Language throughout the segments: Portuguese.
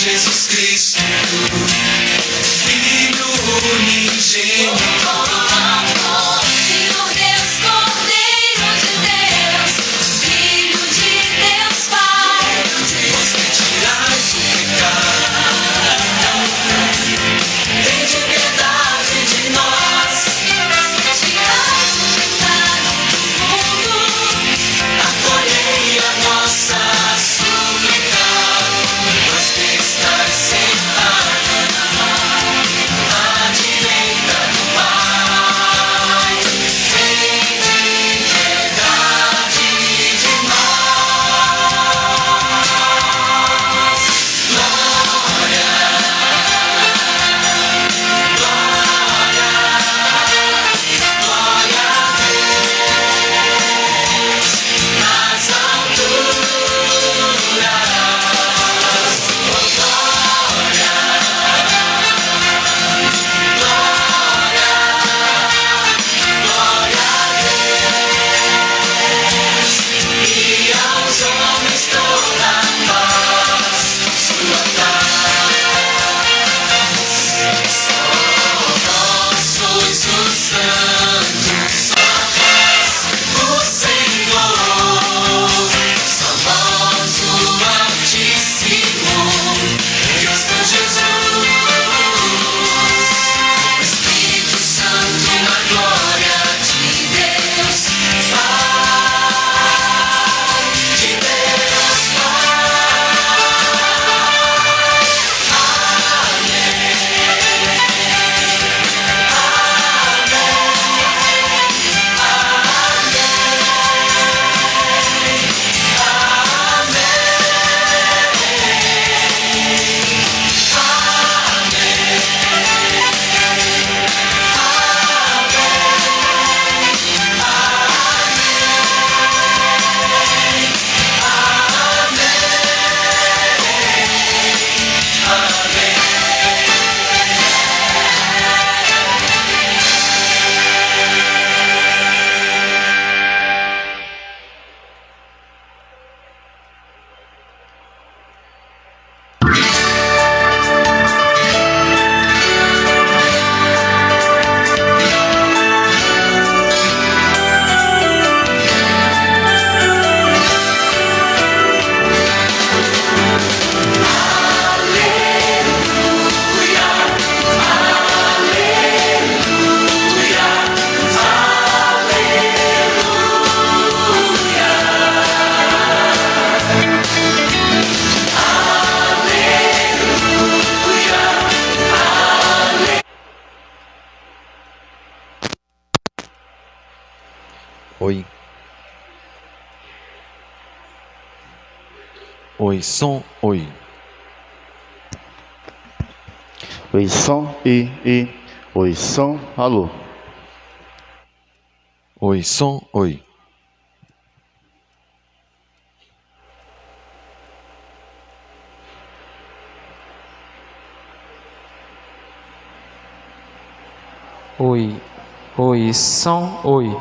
Jesus Cristo, Filho unigênito. Senhor Deus, Cordeiro de Deus, Filho de Deus Pai, Vós que tirais o pecado, tende piedade de nós. tirais o pecado do mundo. Acolhei a nossa súplica, vós que estáis sentados à direita do Pai, tende piedade de nós. Glória, glória a Deus nas alturas. Glória a Deus e aos homens toda paz, sua paz. Só vós sois os santos, só vós o Senhor, só vós o Altíssimo, Cristo Jesus, Espírito Santo na glória de Deus Pai, de Deus Oi. Oi, som, oi. Oi, som, oi, som, alô. Oi, som, oi. Oi, oi, som, oi.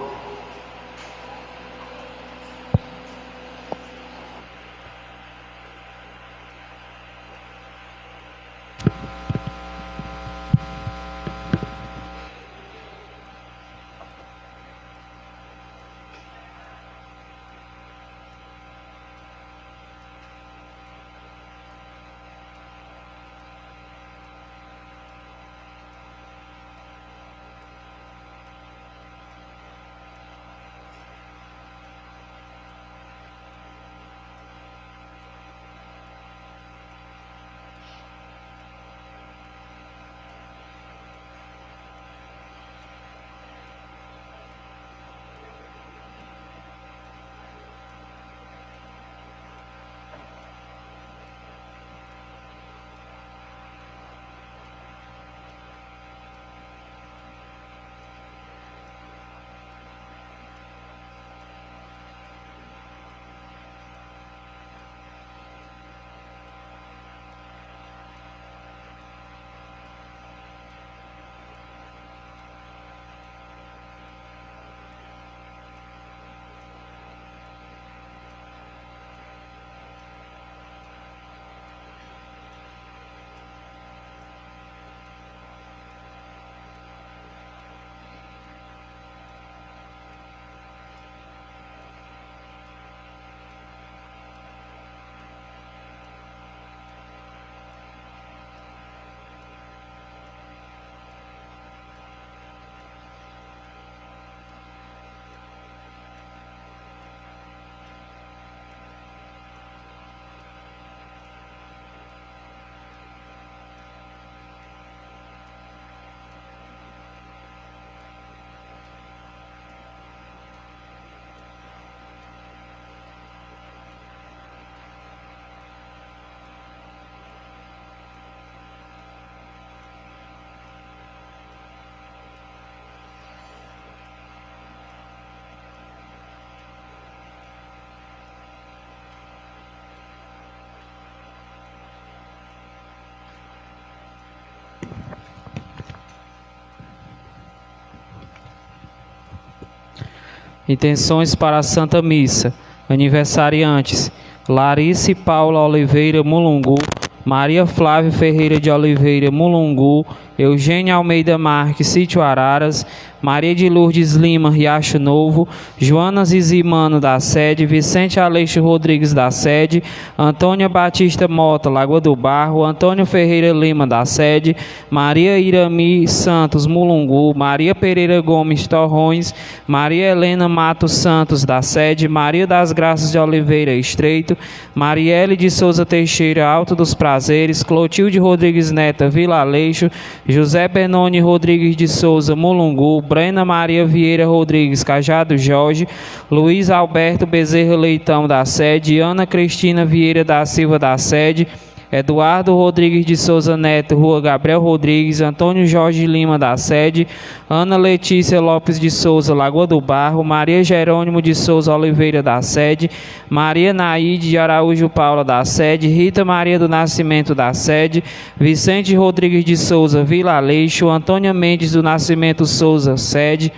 Intenções para a Santa Missa. Aniversariantes: Larice Paula Oliveira Mulungu, Maria Flávia Ferreira de Oliveira Mulungu, Eugênia Almeida Marques, Sítio Araras, Maria de Lourdes Lima, Riacho Novo, Joana Zizimano da Sede, Vicente Aleixo Rodrigues da Sede, Antônia Batista Mota, Lagoa do Barro, Antônio Ferreira Lima da Sede, Maria Irami Santos Mulungu, Maria Pereira Gomes Torrões, Maria Helena Matos Santos da Sede, Maria das Graças de Oliveira Estreito, Marielle de Souza Teixeira Alto dos Prazeres, Clotilde Rodrigues Neta Vila Aleixo, José Benoni Rodrigues de Souza Mulungu, Brena Maria Vieira Rodrigues Cajado Jorge, Luiz Alberto Bezerra Leitão da Sede, Ana Cristina Vieira da Silva da Sede, Eduardo Rodrigues de Souza Neto, Rua Gabriel Rodrigues, Antônio Jorge Lima da Sede, Ana Letícia Lopes de Souza, Lagoa do Barro, Maria Jerônimo de Souza Oliveira da Sede, Maria Naide de Araújo Paula da Sede, Rita Maria do Nascimento da Sede, Vicente Rodrigues de Souza Vila Aleixo, Antônia Mendes do Nascimento Souza Sede,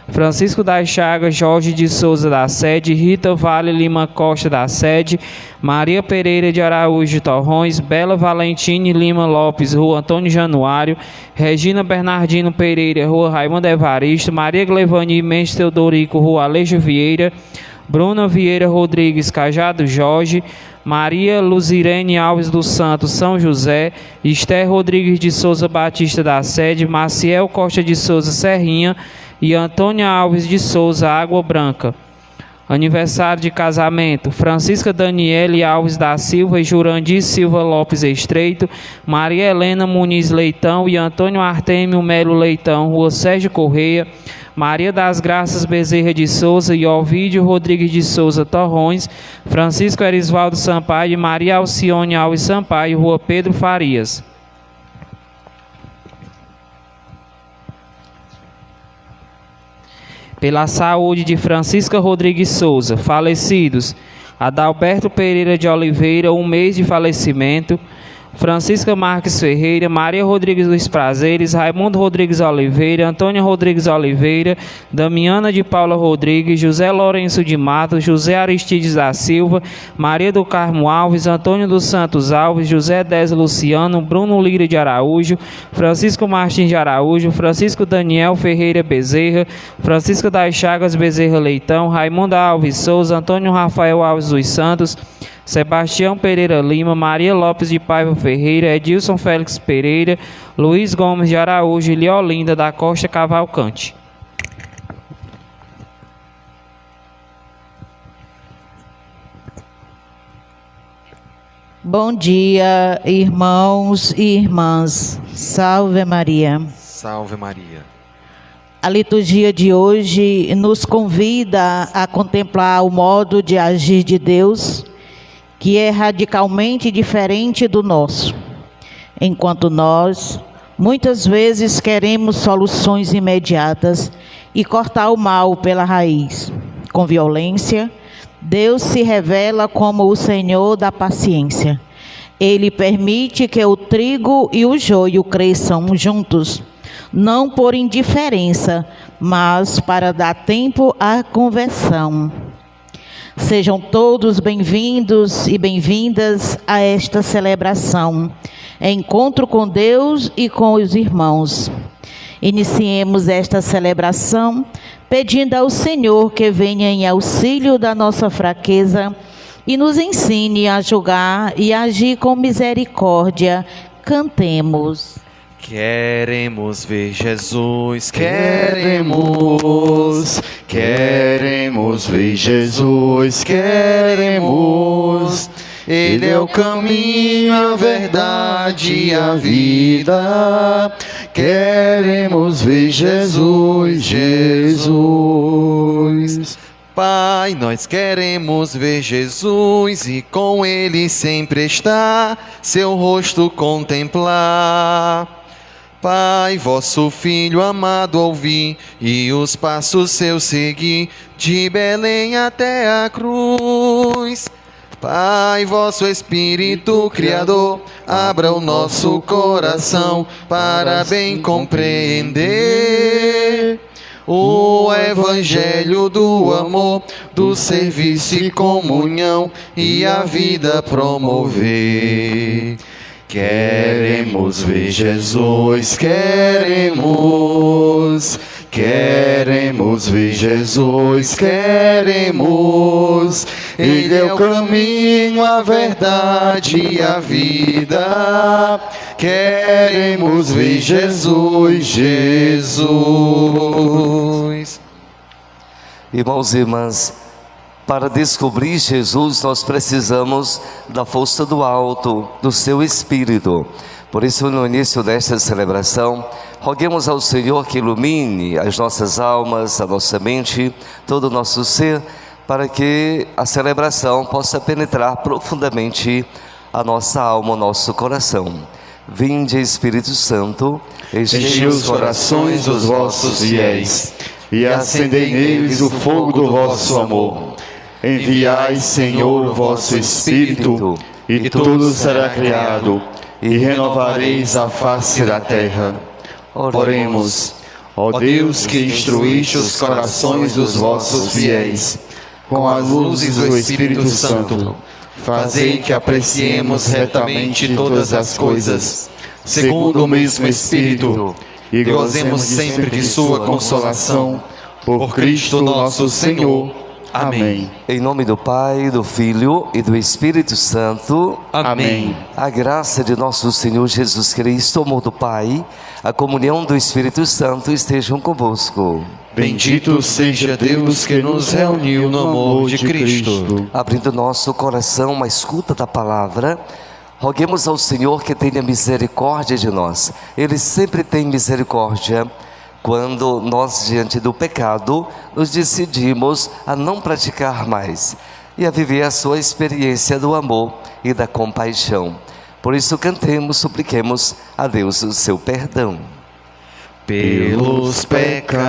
Francisco das Chagas Jorge de Souza da Sede, Rita Vale Lima Costa da Sede, Maria Pereira de Araújo Torrões, Bela Valentine Lima Lopes, Rua Antônio Januário, Regina Bernardino Pereira, Rua Raimundo Evaristo, Maria Glevani Mendes Teodorico, Rua Aleixo Vieira, Bruna Vieira Rodrigues Cajado Jorge, Maria Luzirene Alves dos Santos São José, Esther Rodrigues de Souza Batista da Sede, Maciel Costa de Souza Serrinha e Antônia Alves de Souza Água Branca. Aniversário de casamento: Francisca Daniele Alves da Silva e Jurandir Silva Lopes Estreito, Maria Helena Muniz Leitão e Antônio Artêmio Melo Leitão, Rua Sérgio Correia, Maria das Graças Bezerra de Souza e Ovídio Rodrigues de Souza Torrões, Francisco Erisvaldo Sampaio e Maria Alcione Alves Sampaio, Rua Pedro Farias. Pela saúde de Francisca Rodrigues Souza, falecidos: Adalberto Pereira de Oliveira, 1 mês de falecimento, Francisca Marques Ferreira, Maria Rodrigues dos Prazeres, Raimundo Rodrigues Oliveira, Antônia Rodrigues Oliveira, Damiana de Paula Rodrigues, José Lourenço de Matos, José Aristides da Silva, Maria do Carmo Alves, Antônio dos Santos Alves, José Dez Luciano, Bruno Lira de Araújo, Francisco Martins de Araújo, Francisco Daniel Ferreira Bezerra, Francisca das Chagas Bezerra Leitão, Raimundo Alves Souza, Antônio Rafael Alves dos Santos, Sebastião Pereira Lima, Maria Lopes de Paiva Ferreira, Edilson Félix Pereira, Luiz Gomes de Araújo e Leolinda da Costa Cavalcante. Bom dia, irmãos e irmãs. Salve Maria. Salve Maria. A liturgia de hoje nos convida a contemplar o modo de agir de Deus, que é radicalmente diferente do nosso. Enquanto nós, muitas vezes, queremos soluções imediatas e cortar o mal pela raiz. Com violência, Deus se revela como o Senhor da paciência. Ele permite que o trigo e o joio cresçam juntos, não por indiferença, mas para dar tempo à conversão. Sejam todos bem-vindos e bem-vindas a esta celebração, encontro com Deus e com os irmãos. Iniciemos esta celebração pedindo ao Senhor que venha em auxílio da nossa fraqueza e nos ensine a julgar e agir com misericórdia. Cantemos. Queremos ver Jesus, Queremos ver Jesus, queremos. Ele é o caminho, a verdade e a vida. Queremos ver Jesus, Jesus. Pai, nós queremos ver Jesus e com Ele sempre estar, seu rosto contemplar. Pai, vosso Filho amado ouvi e os passos seus segui, de Belém até a cruz. Pai, vosso Espírito Criador, abra o nosso coração para bem compreender o evangelho do amor, do serviço e comunhão e a vida promover. Queremos ver Jesus, queremos ver Jesus, queremos. Ele é o caminho, a verdade e a vida. Queremos ver Jesus, Jesus. Irmãos e irmãs, para descobrir Jesus, nós precisamos da força do alto, do seu Espírito. Por isso, no início desta celebração, roguemos ao Senhor que ilumine as nossas almas, a nossa mente, todo o nosso ser, para que a celebração possa penetrar profundamente a nossa alma, o nosso coração. Vinde, Espírito Santo, Enchei os corações dos vossos fiéis e acendei neles o fogo do vosso amor. Enviai, Senhor, o vosso Espírito, e tudo será criado, e renovareis a face da terra. Oremos, ó Deus, que instruíste os corações dos vossos fiéis com as luzes do Espírito Santo, fazei que apreciemos retamente todas as coisas, segundo o mesmo Espírito, e gozemos sempre de sua consolação, por Cristo nosso Senhor. Amém. Em nome do Pai, do Filho e do Espírito Santo. Amém. A graça de nosso Senhor Jesus Cristo, o amor do Pai, a comunhão do Espírito Santo estejam convosco. Bendito seja Deus que nos reuniu no amor de Cristo. Abrindo nosso coração à escuta da palavra, roguemos ao Senhor que tenha misericórdia de nós. Ele sempre tem misericórdia quando nós, diante do pecado, nos decidimos a não praticar mais e a viver a sua experiência do amor e da compaixão. Por isso cantemos, supliquemos a Deus o seu perdão. Pelos pecados,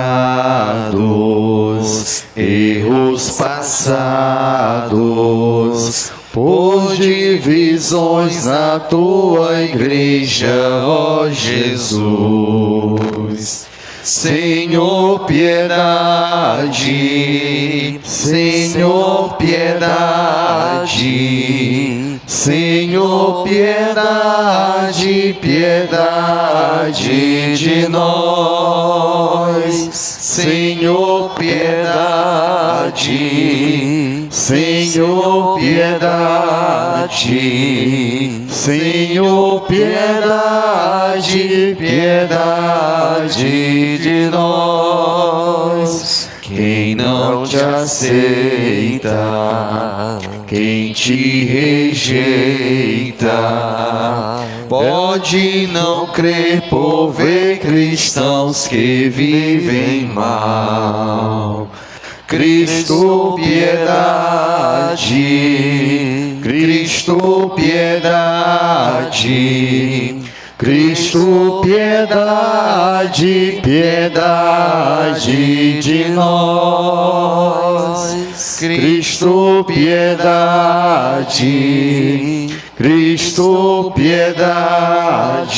erros passados, por divisões na tua igreja, ó Jesus. Senhor, piedade, Senhor, piedade, Senhor, piedade, piedade de nós. Senhor, piedade, Senhor, piedade, Senhor, piedade, piedade de nós. Quem não te aceita, quem te rejeita, pode não crer por ver cristãos que vivem mal. Cristo, piedade, Cristo, piedade, Cristo, piedade, piedade de nós. Cristo, piedade, Cristo, piedade,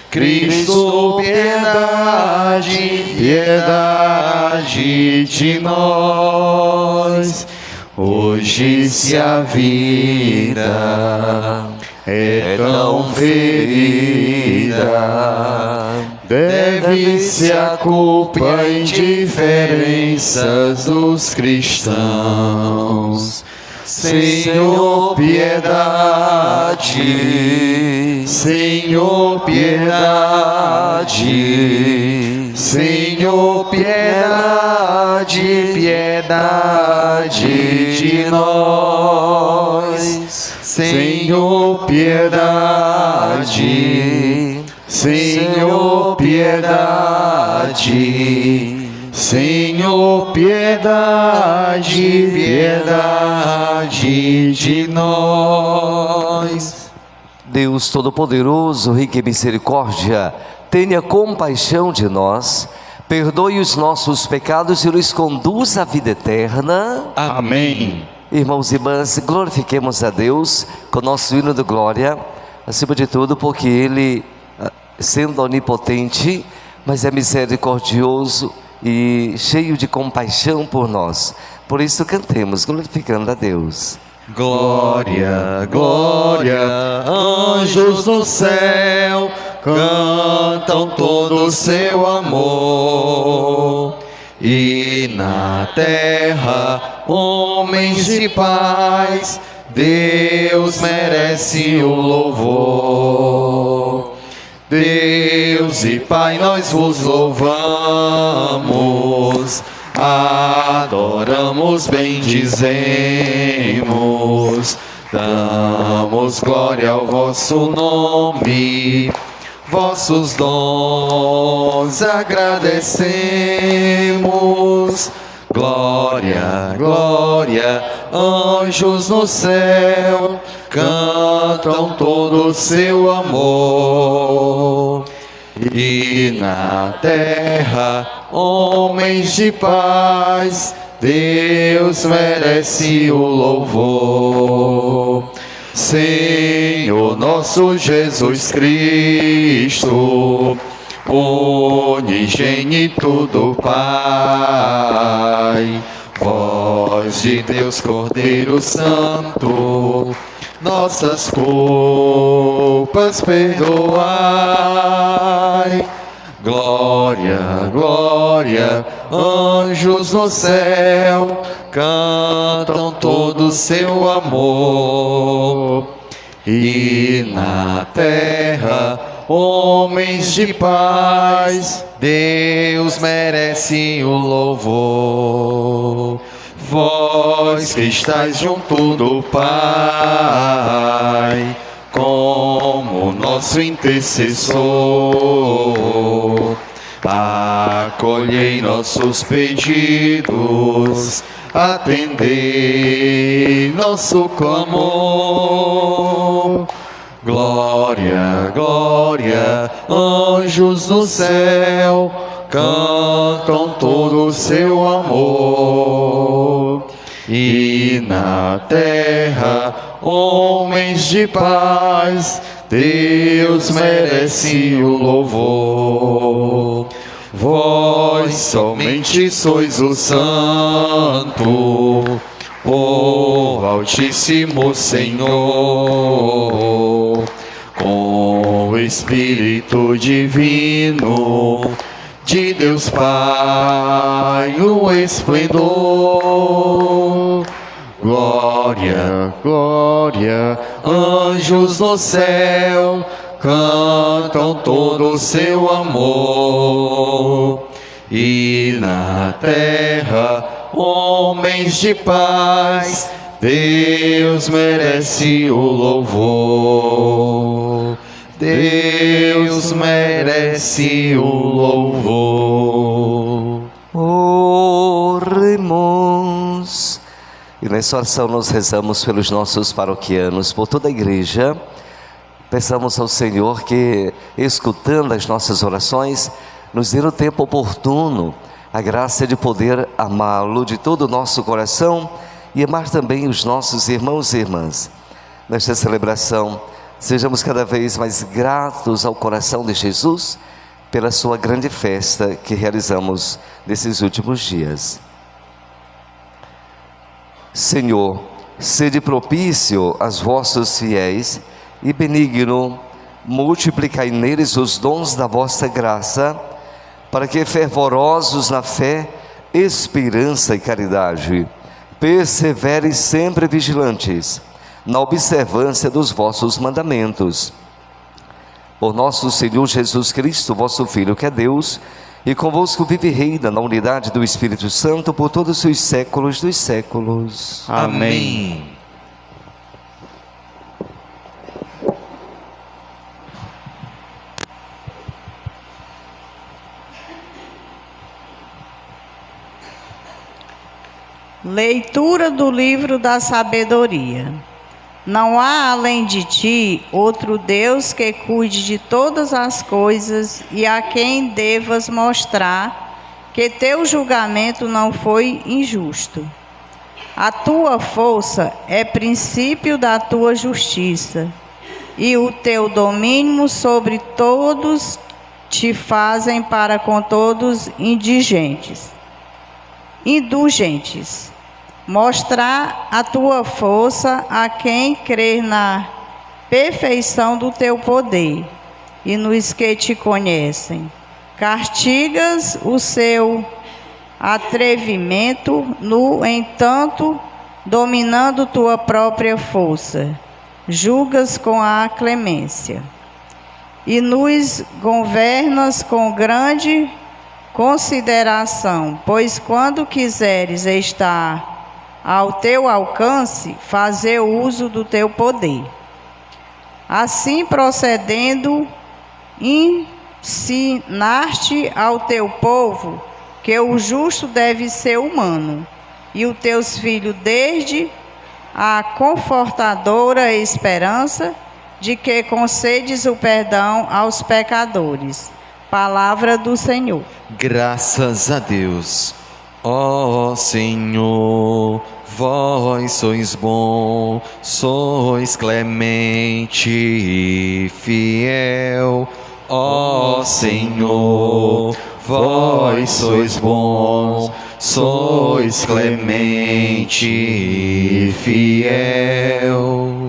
Cristo, piedade, piedade de nós. Hoje se a vida é tão ferida, deve-se a culpa em diferenças dos cristãos. Senhor, piedade, Senhor, piedade, Senhor, piedade, piedade de nós. Senhor, piedade, Senhor, piedade, Senhor, piedade, piedade de nós. Deus Todo-Poderoso, rico em misericórdia, tenha compaixão de nós, perdoe os nossos pecados e nos conduza à vida eterna. Amém. Irmãos e irmãs, glorifiquemos a Deus com o nosso hino de glória, acima de tudo porque Ele, sendo onipotente, mas é misericordioso e cheio de compaixão por nós. Por isso cantemos glorificando a Deus. Glória, glória, anjos no céu, cantam todo o seu amor. E na terra, homens de paz, Deus merece o louvor. Deus e Pai, nós vos louvamos, adoramos, bendizemos, damos glória ao vosso nome, vossos dons agradecemos. Glória, glória, anjos no céu, cantam todo o seu amor. E na terra, homens de paz, Deus merece o louvor. Senhor nosso Jesus Cristo, unigênito do Pai, voz de Deus Cordeiro Santo, nossas culpas perdoai. Glória, glória, anjos no céu, cantam todo o seu amor. E na terra, homens de paz, Deus merece o louvor. Vós que estáis junto do Pai, como nosso intercessor, acolhei nossos pedidos, atendei nosso clamor. Glória, glória, anjos no céu, cantam todo o seu amor. E na terra, homens de paz, Deus merece o louvor. Vós somente sois o Santo, o Altíssimo Senhor, com o Espírito Divino de Deus Pai, o esplendor. Glória, glória, anjos no céu, cantam todo o seu amor. E na terra, homens de paz, Deus merece o louvor. Deus merece o louvor. Oremos. E nessa oração nós rezamos pelos nossos paroquianos, por toda a igreja. Peçamos ao Senhor que, escutando as nossas orações, nos dê o tempo oportuno, a graça de poder amá-lo de todo o nosso coração e amar também os nossos irmãos e irmãs. Nesta celebração, sejamos cada vez mais gratos ao coração de Jesus pela sua grande festa que realizamos nesses últimos dias. Senhor, sede propício aos vossos fiéis e benigno, multiplicai neles os dons da vossa graça, para que, fervorosos na fé, esperança e caridade, perseverem sempre vigilantes na observância dos vossos mandamentos. Por nosso Senhor Jesus Cristo, vosso Filho, que é Deus, e convosco vive e reina na unidade do Espírito Santo por todos os séculos dos séculos. Amém. Leitura do livro da sabedoria. Não há além de ti outro Deus que cuide de todas as coisas e a quem devas mostrar que teu julgamento não foi injusto. A tua força é princípio da tua justiça, e o teu domínio sobre todos te fazem para com todos indulgentes. Mostrar a tua força a quem crer na perfeição do teu poder e nos que te conhecem. Castigas o seu atrevimento, no entanto, dominando tua própria força. Julgas com a clemência e nos governas com grande consideração, pois quando quiseres estar ao teu alcance, fazer uso do teu poder. Assim procedendo, ensinaste ao teu povo que o justo deve ser humano, e os teus filhos desde a confortadora esperança de que concedes o perdão aos pecadores. Palavra do Senhor. Graças a Deus. Ó Senhor, vós sois bom, sois clemente e fiel. Ó Senhor, vós sois bom, sois clemente e fiel.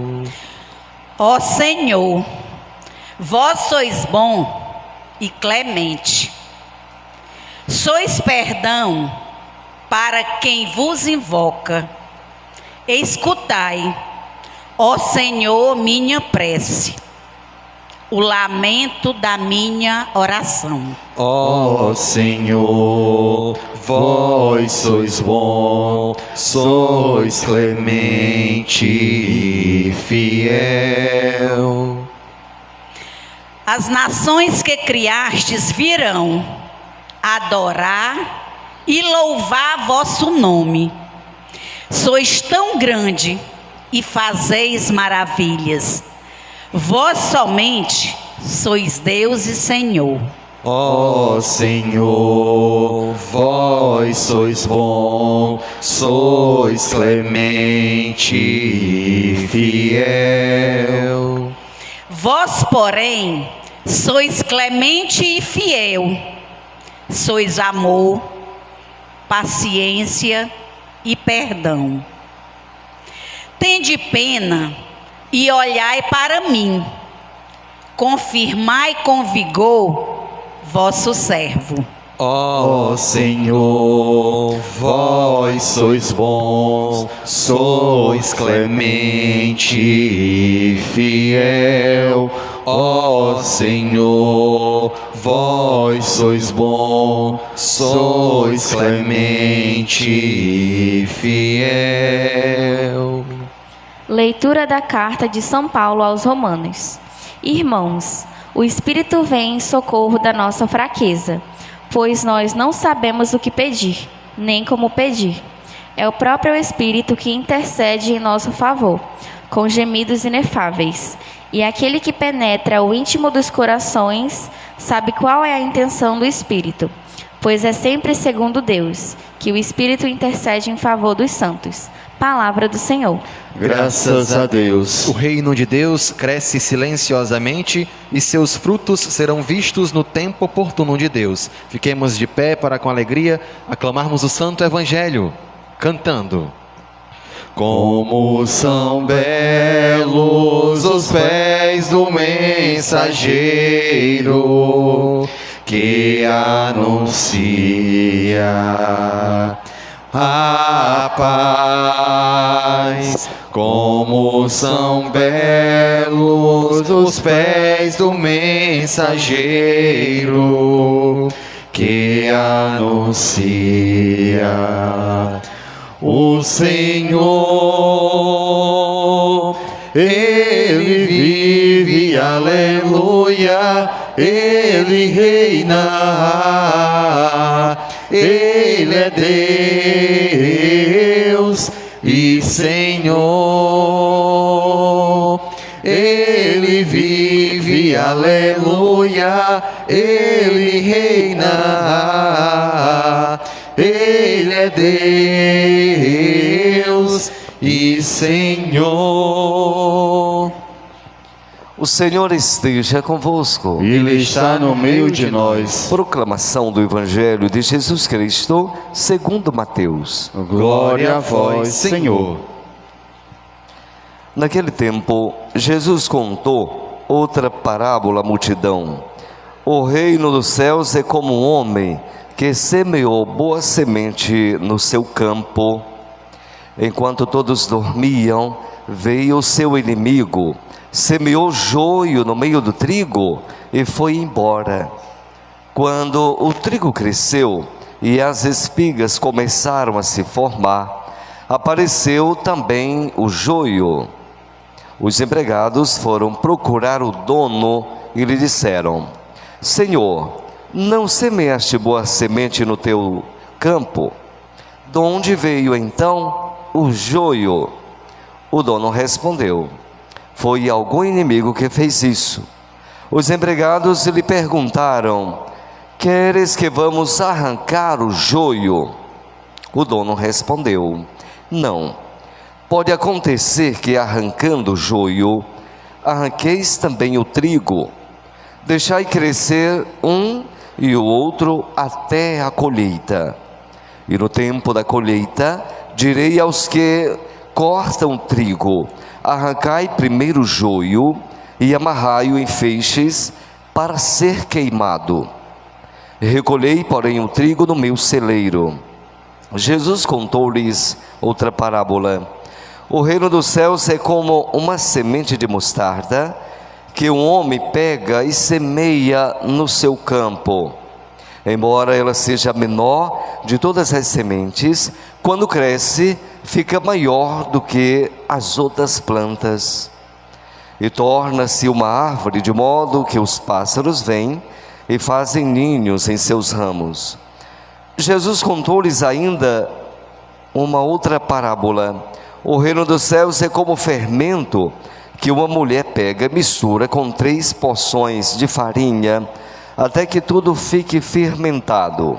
Ó Senhor, vós sois bom e clemente. Sois perdão para quem vos invoca. Escutai, ó Senhor, minha prece, o lamento da minha oração. Ó Senhor, vós sois bom, sois clemente e fiel. As nações que criastes virão adorar e louvar vosso nome. Sois tão grande e fazeis maravilhas. Vós somente sois Deus e Senhor. Ó Senhor, vós sois bom, sois clemente e fiel. Vós, porém, sois clemente e fiel. Sois amor, paciência e perdão. Tende pena e olhai para mim. Confirmai com vigor vosso servo. Ó Senhor, vós sois bom, sois clemente e fiel. Ó Senhor, vós sois bom, sois clemente e fiel. Leitura da carta de São Paulo aos Romanos. Irmãos, o Espírito vem em socorro da nossa fraqueza, pois nós não sabemos o que pedir, nem como pedir. É o próprio Espírito que intercede em nosso favor, com gemidos inefáveis. E aquele que penetra o íntimo dos corações sabe qual é a intenção do Espírito, pois é sempre segundo Deus que o Espírito intercede em favor dos santos. Palavra do Senhor. Graças a Deus. O reino de Deus cresce silenciosamente e seus frutos serão vistos no tempo oportuno de Deus. Fiquemos de pé para, com alegria, aclamarmos o Santo Evangelho, cantando. Como são belos os pés do mensageiro que anuncia a paz. Como são belos os pés do mensageiro que anuncia o Senhor. Ele vive, aleluia, Ele reina, Ele é Deus e Senhor. Ele vive, aleluia, Ele reina, Ele é Deus e Senhor. O Senhor esteja convosco. Ele está no meio de nós. Proclamação do Evangelho de Jesus Cristo, segundo Mateus. Glória a vós, Senhor. Naquele tempo, Jesus contou outra parábola à multidão. O reino dos céus é como um homem que semeou boa semente no seu campo. Enquanto todos dormiam, veio o seu inimigo, semeou joio no meio do trigo e foi embora. Quando o trigo cresceu e as espigas começaram a se formar, apareceu também o joio. Os empregados foram procurar o dono e lhe disseram: Senhor, não semeaste boa semente no teu campo? De onde veio então o joio? O dono respondeu: Foi algum inimigo que fez isso. Os empregados lhe perguntaram: Queres que vamos arrancar o joio? O dono respondeu: Não. Pode acontecer que arrancando o joio, arranqueis também o trigo. Deixai crescer um e o outro até a colheita. E no tempo da colheita, direi aos que cortam trigo: arrancai primeiro o joio e amarrai-o em feixes para ser queimado. Recolhei, porém, o trigo no meu celeiro. Jesus contou-lhes outra parábola. O reino dos céus é como uma semente de mostarda que um homem pega e semeia no seu campo. Embora ela seja a menor de todas as sementes, quando cresce, fica maior do que as outras plantas e torna-se uma árvore, de modo que os pássaros vêm e fazem ninhos em seus ramos. Jesus contou-lhes ainda uma outra parábola. O reino dos céus é como fermento que uma mulher pega e mistura com 3 porções de farinha, até que tudo fique fermentado.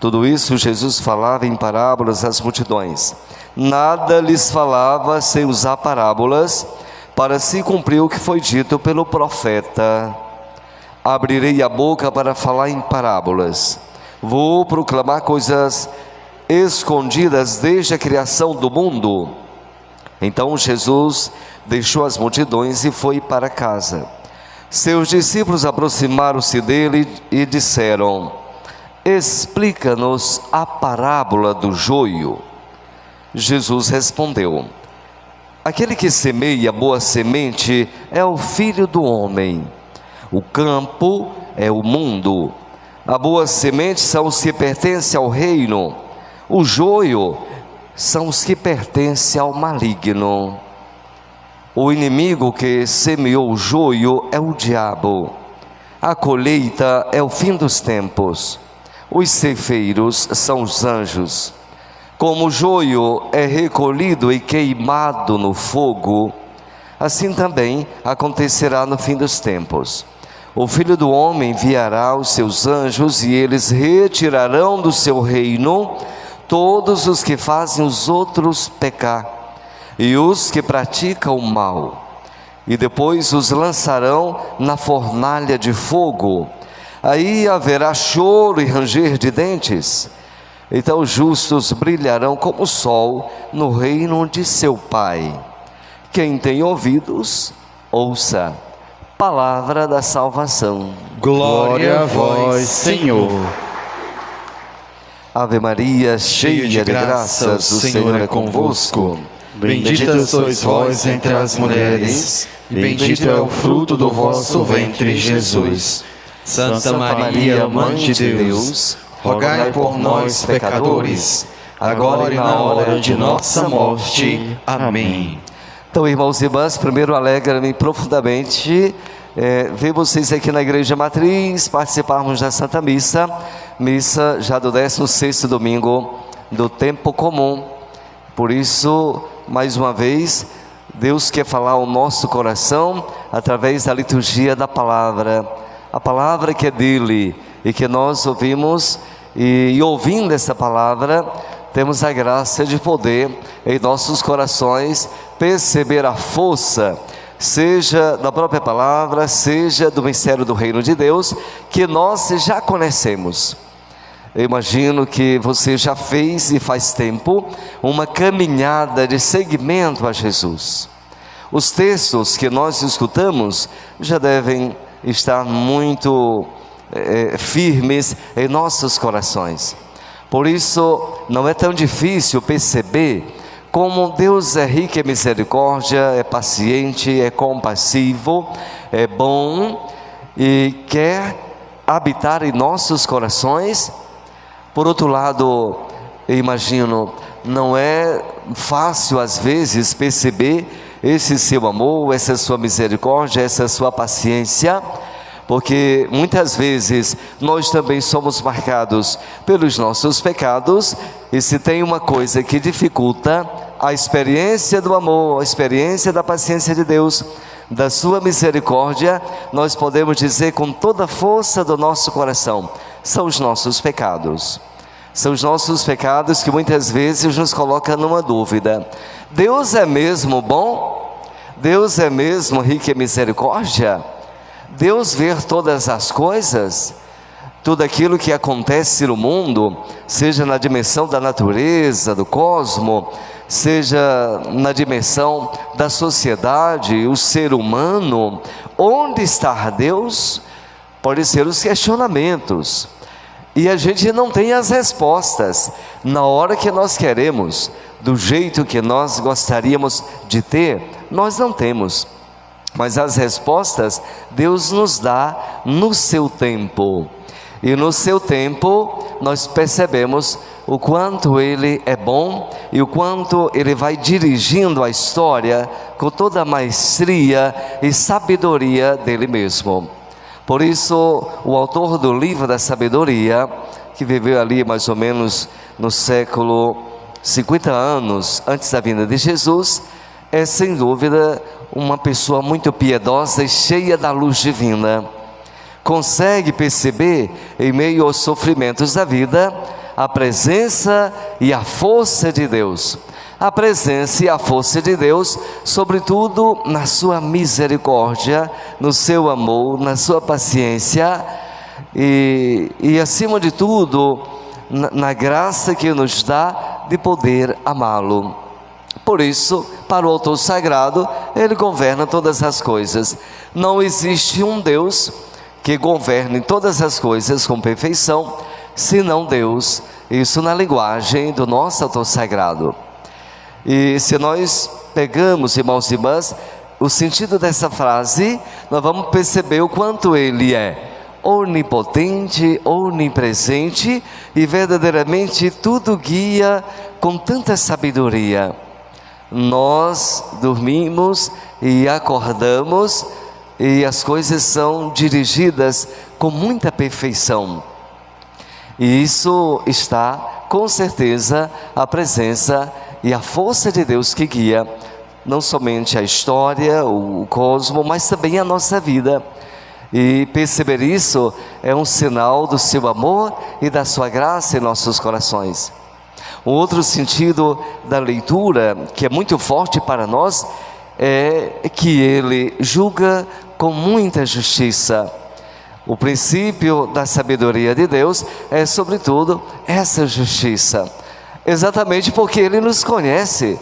Tudo isso Jesus falava em parábolas às multidões. Nada lhes falava sem usar parábolas, para se cumprir o que foi dito pelo profeta: abrirei a boca para falar em parábolas. Vou proclamar coisas escondidas desde a criação do mundo. Então Jesus deixou as multidões e foi para casa. Seus discípulos aproximaram-se dele e disseram: Explica-nos a parábola do joio. Jesus respondeu: Aquele que semeia boa semente é o Filho do Homem. O campo é o mundo. A boa semente são os que pertencem ao reino. O joio são os que pertencem ao maligno. O inimigo que semeou o joio é o diabo. A colheita é o fim dos tempos. Os ceifeiros são os anjos. Como o joio é recolhido e queimado no fogo, assim também acontecerá no fim dos tempos. O Filho do Homem enviará os seus anjos e eles retirarão do seu reino todos os que fazem os outros pecar e os que praticam o mal, e depois os lançarão na fornalha de fogo. Aí haverá choro e ranger de dentes. Então os justos brilharão como o sol no reino de seu Pai. Quem tem ouvidos, ouça. Palavra da salvação. Glória a vós, Senhor. Ave Maria, cheia de graças, o Senhor é convosco. Bendita sois vós entre as mulheres, e bendito é o fruto do vosso ventre, Jesus. Santa Maria, Mãe de Deus, rogai por nós, pecadores, agora e na hora de nossa morte. Amém. Então, irmãos e irmãs, primeiro alegra-me profundamente ver vocês aqui na Igreja Matriz, participarmos da Santa Missa, missa já do 16º domingo do tempo comum. Por isso, mais uma vez, Deus quer falar ao nosso coração através da liturgia da palavra, a palavra que é dele e que nós ouvimos, e ouvindo essa palavra, temos a graça de poder em nossos corações perceber a força seja da própria palavra, seja do mistério do reino de Deus, que nós já conhecemos. Eu imagino que você já fez e faz tempo uma caminhada de seguimento a Jesus. Os textos que nós escutamos já devem estar muito firmes em nossos corações. Por isso, não é tão difícil perceber como Deus é rico em misericórdia, é paciente, é compassivo, é bom e quer habitar em nossos corações. Por outro lado, eu imagino, não é fácil às vezes perceber esse seu amor, essa sua misericórdia, essa sua paciência, porque muitas vezes nós também somos marcados pelos nossos pecados, e se tem uma coisa que dificulta a experiência do amor, a experiência da paciência de Deus, da sua misericórdia, nós podemos dizer com toda a força do nosso coração, são os nossos pecados. São os nossos pecados que muitas vezes nos colocam numa dúvida: Deus é mesmo bom? Deus é mesmo rico em misericórdia? Deus vê todas as coisas? Tudo aquilo que acontece no mundo, seja na dimensão da natureza, do cosmos, seja na dimensão da sociedade, o ser humano, onde está Deus? Pode ser os questionamentos. E a gente não tem as respostas na hora que nós queremos, do jeito que nós gostaríamos de ter, nós não temos. Mas as respostas Deus nos dá no seu tempo. E no seu tempo nós percebemos o quanto Ele é bom e o quanto Ele vai dirigindo a história com toda a maestria e sabedoria dele mesmo. Por isso, o autor do livro da sabedoria, que viveu ali mais ou menos no século 50 anos antes da vinda de Jesus, é sem dúvida uma pessoa muito piedosa e cheia da luz divina. Consegue perceber, em meio aos sofrimentos da vida, a presença e a força de Deus. A presença e a força de Deus, sobretudo na sua misericórdia, no seu amor, na sua paciência e acima de tudo, na graça que nos dá de poder amá-lo. Por isso, para o autor sagrado, ele governa todas as coisas. Não existe um Deus que governe todas as coisas com perfeição, senão Deus. Isso na linguagem do nosso autor sagrado. E se nós pegamos, irmãos e irmãs, o sentido dessa frase, nós vamos perceber o quanto Ele é onipotente, onipresente e verdadeiramente tudo guia com tanta sabedoria. Nós dormimos e acordamos e as coisas são dirigidas com muita perfeição. E isso está, com certeza, a presença e a força de Deus que guia não somente a história, o cosmos, mas também a nossa vida. E perceber isso é um sinal do seu amor e da sua graça em nossos corações. Um outro sentido da leitura, que é muito forte para nós, é que Ele julga com muita justiça. O princípio da sabedoria de Deus é, sobretudo, essa justiça. Exatamente porque Ele nos conhece.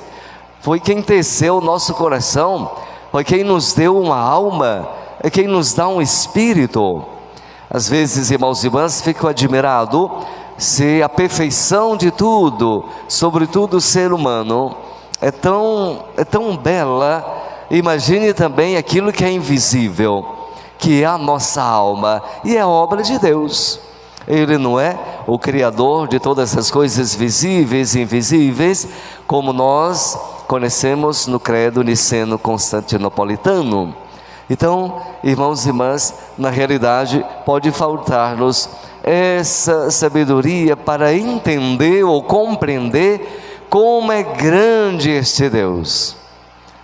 Foi quem teceu o nosso coração, foi quem nos deu uma alma, é quem nos dá um espírito. Às vezes, irmãos e irmãs, fico admirado se a perfeição de tudo, sobretudo o ser humano, é tão bela. Imagine também aquilo que é invisível, que é a nossa alma, e é obra de Deus. Ele não é o Criador de todas as coisas visíveis e invisíveis, como nós conhecemos no credo niceno-constantinopolitano. Então, irmãos e irmãs, na realidade pode faltar-nos essa sabedoria para entender ou compreender como é grande este Deus.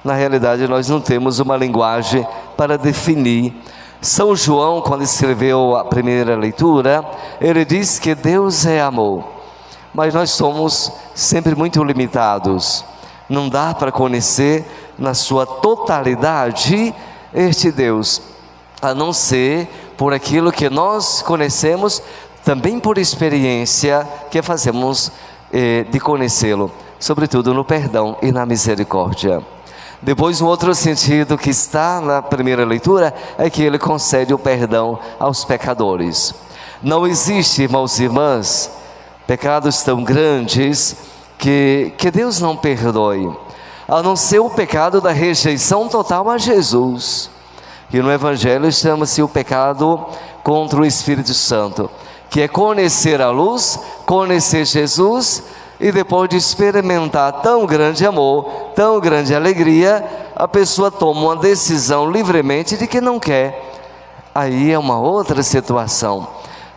Na realidade, nós não temos uma linguagem para definir. São João, quando escreveu a primeira leitura, ele diz que Deus é amor, mas nós somos sempre muito limitados. Não dá para conhecer na sua totalidade este Deus, a não ser por aquilo que nós conhecemos, também por experiência que fazemos de conhecê-lo, sobretudo no perdão e na misericórdia. Depois, um outro sentido que está na primeira leitura é que ele concede o perdão aos pecadores. Não existe, irmãos e irmãs, pecados tão grandes que Deus não perdoe, a não ser o pecado da rejeição total a Jesus, que no Evangelho chama-se o pecado contra o Espírito Santo, que é conhecer a luz, conhecer Jesus, e depois de experimentar tão grande amor, tão grande alegria, a pessoa toma uma decisão livremente de que não quer. Aí é uma outra situação,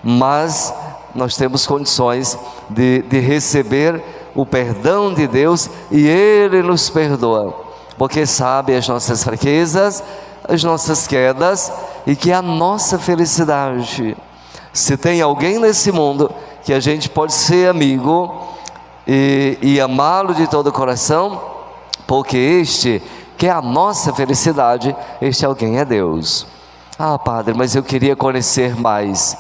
mas nós temos condições de receber o perdão de Deus, e Ele nos perdoa, porque sabe as nossas fraquezas, as nossas quedas, e que é a nossa felicidade. Se tem alguém nesse mundo que a gente pode ser amigo e amá-lo de todo o coração, porque este que é a nossa felicidade, este alguém é Deus. Ah, Padre, mas eu queria conhecer mais.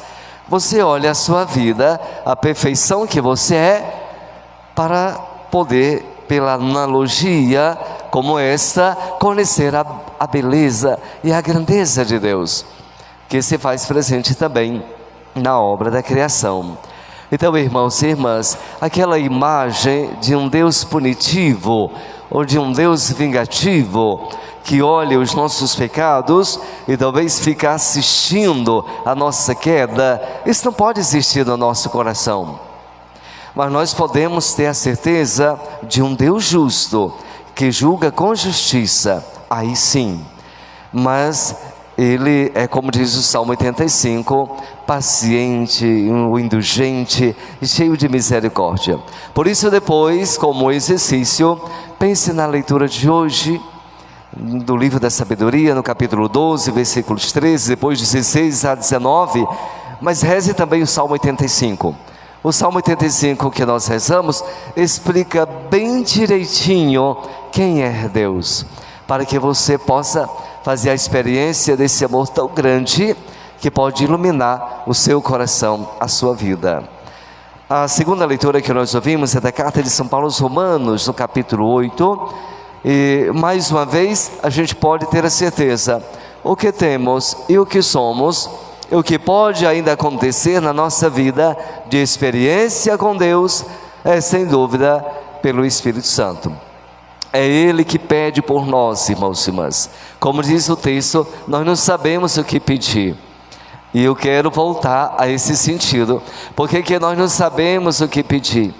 Você olha a sua vida, a perfeição que você é, para poder, pela analogia como esta, conhecer a beleza e a grandeza de Deus, que se faz presente também na obra da criação. Então, irmãos e irmãs, aquela imagem de um Deus punitivo ou de um Deus vingativo que olha os nossos pecados e talvez fica assistindo a nossa queda, isso não pode existir no nosso coração. Mas nós podemos ter a certeza de um Deus justo que julga com justiça, aí sim. Mas Ele é, como diz o Salmo 85, paciente, indulgente e cheio de misericórdia. Por isso, depois, como exercício, pense na leitura de hoje, do livro da sabedoria, no capítulo 12, versículos 13, depois 16 a 19, mas reze também o Salmo 85. O Salmo 85 que nós rezamos explica bem direitinho quem é Deus, para que você possa fazer a experiência desse amor tão grande que pode iluminar o seu coração, a sua vida. A segunda leitura que nós ouvimos é da carta de São Paulo aos Romanos, no capítulo 8, e mais uma vez a gente pode ter a certeza, o que temos e o que somos, e o que pode ainda acontecer na nossa vida de experiência com Deus, é sem dúvida pelo Espírito Santo. É Ele que pede por nós, irmãos e irmãs. Como diz o texto, nós não sabemos o que pedir. E eu quero voltar a esse sentido. Por que nós não sabemos o que pedir?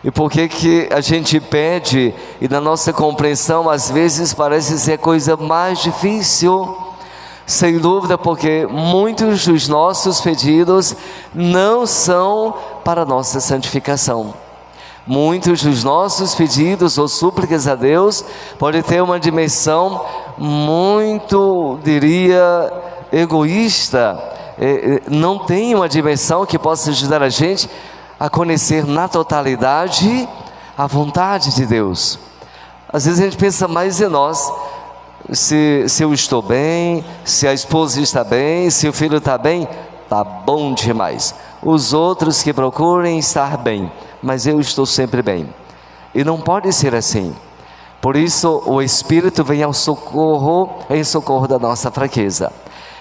E por que a gente pede e na nossa compreensão às vezes parece ser a coisa mais difícil? Sem dúvida, porque muitos dos nossos pedidos não são para nossa santificação. Muitos dos nossos pedidos ou súplicas a Deus podem ter uma dimensão muito, diria, egoísta. Não tem uma dimensão que possa ajudar a gente a conhecer na totalidade a vontade de Deus. Às vezes a gente pensa mais em nós, se eu estou bem, se a esposa está bem, se o filho está bem, está bom demais. Os outros que procurem estar bem, mas eu estou sempre bem. E não pode ser assim. Por isso o Espírito vem ao socorro, em socorro da nossa fraqueza.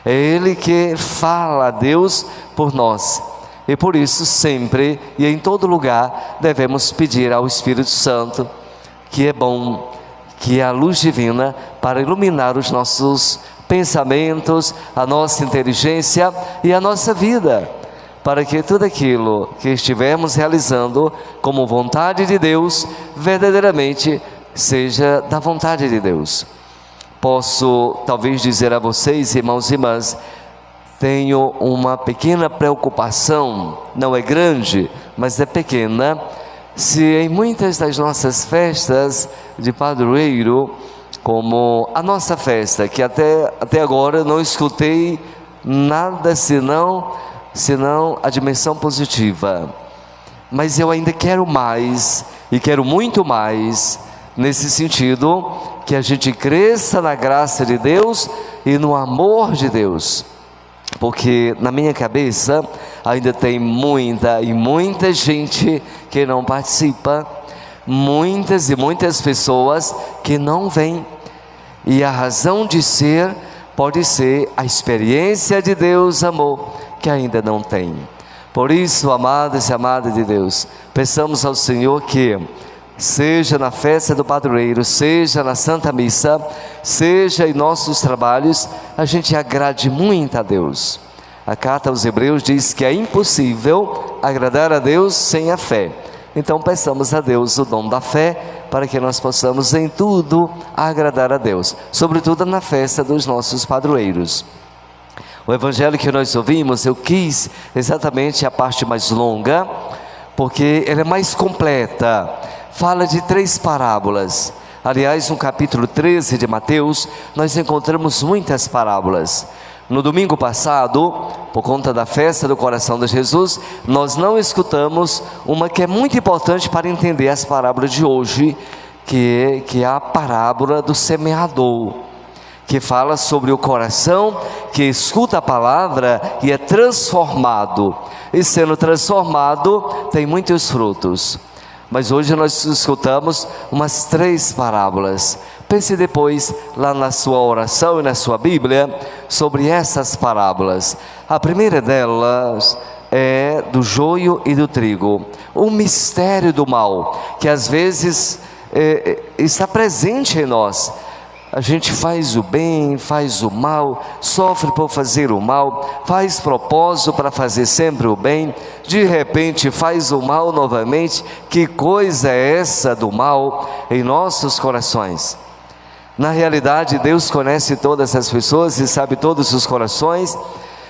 É Ele que fala a Deus por nós. E por isso sempre e em todo lugar devemos pedir ao Espírito Santo, que é bom, que é a luz divina para iluminar os nossos pensamentos, a nossa inteligência e a nossa vida, para que tudo aquilo que estivermos realizando como vontade de Deus, verdadeiramente seja da vontade de Deus. Posso talvez dizer a vocês, irmãos e irmãs, tenho uma pequena preocupação, não é grande, mas é pequena, se em muitas das nossas festas de padroeiro, como a nossa festa, que até agora não escutei nada senão a dimensão positiva, mas eu ainda quero mais, e quero muito mais, nesse sentido, que a gente cresça na graça de Deus e no amor de Deus. Porque na minha cabeça ainda tem muita gente que não participa, muitas e muitas pessoas que não vêm. E a razão de ser pode ser a experiência de Deus, amor, que ainda não tem. Por isso, amados e amadas de Deus, peçamos ao Senhor que, seja na festa do padroeiro, seja na Santa Missa, seja em nossos trabalhos, a gente agrade muito a Deus. A carta aos Hebreus diz que é impossível agradar a Deus sem a fé. Então peçamos a Deus o dom da fé, para que nós possamos em tudo agradar a Deus, sobretudo na festa dos nossos padroeiros. O evangelho que nós ouvimos, eu quis exatamente a parte mais longa, porque ela é mais completa. Fala de 3 parábolas. Aliás, no capítulo 13 de Mateus, nós encontramos muitas parábolas. No domingo passado, por conta da festa do coração de Jesus, nós não escutamos uma que é muito importante para entender as parábolas de hoje, que é a parábola do semeador, que fala sobre o coração que escuta a palavra e é transformado, e sendo transformado tem muitos frutos. Mas hoje nós escutamos umas 3 parábolas. Pense depois lá na sua oração e na sua Bíblia sobre essas parábolas. A primeira delas é do joio e do trigo, o mistério do mal, que às vezes está presente em nós. A gente faz o bem, faz o mal, sofre por fazer o mal, faz propósito para fazer sempre o bem, de repente faz o mal novamente. Que coisa é essa do mal em nossos corações? Na realidade, Deus conhece todas as pessoas e sabe todos os corações,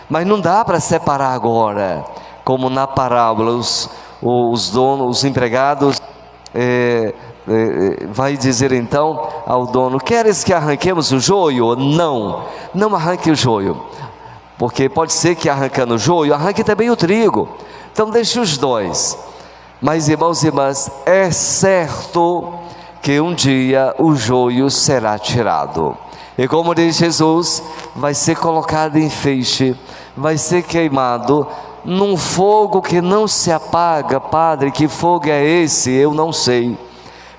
mas não dá para separar agora, como na parábola, os donos, os empregados, vai dizer então ao dono: queres que arranquemos o joio? Não arranque o joio, porque pode ser que arrancando o joio, arranque também o trigo. Então deixe os dois. Mas irmãos e irmãs, é certo que um dia o joio será tirado. E como diz Jesus, vai ser colocado em feixe, vai ser queimado num fogo que não se apaga. Padre, que fogo é esse? Eu não sei.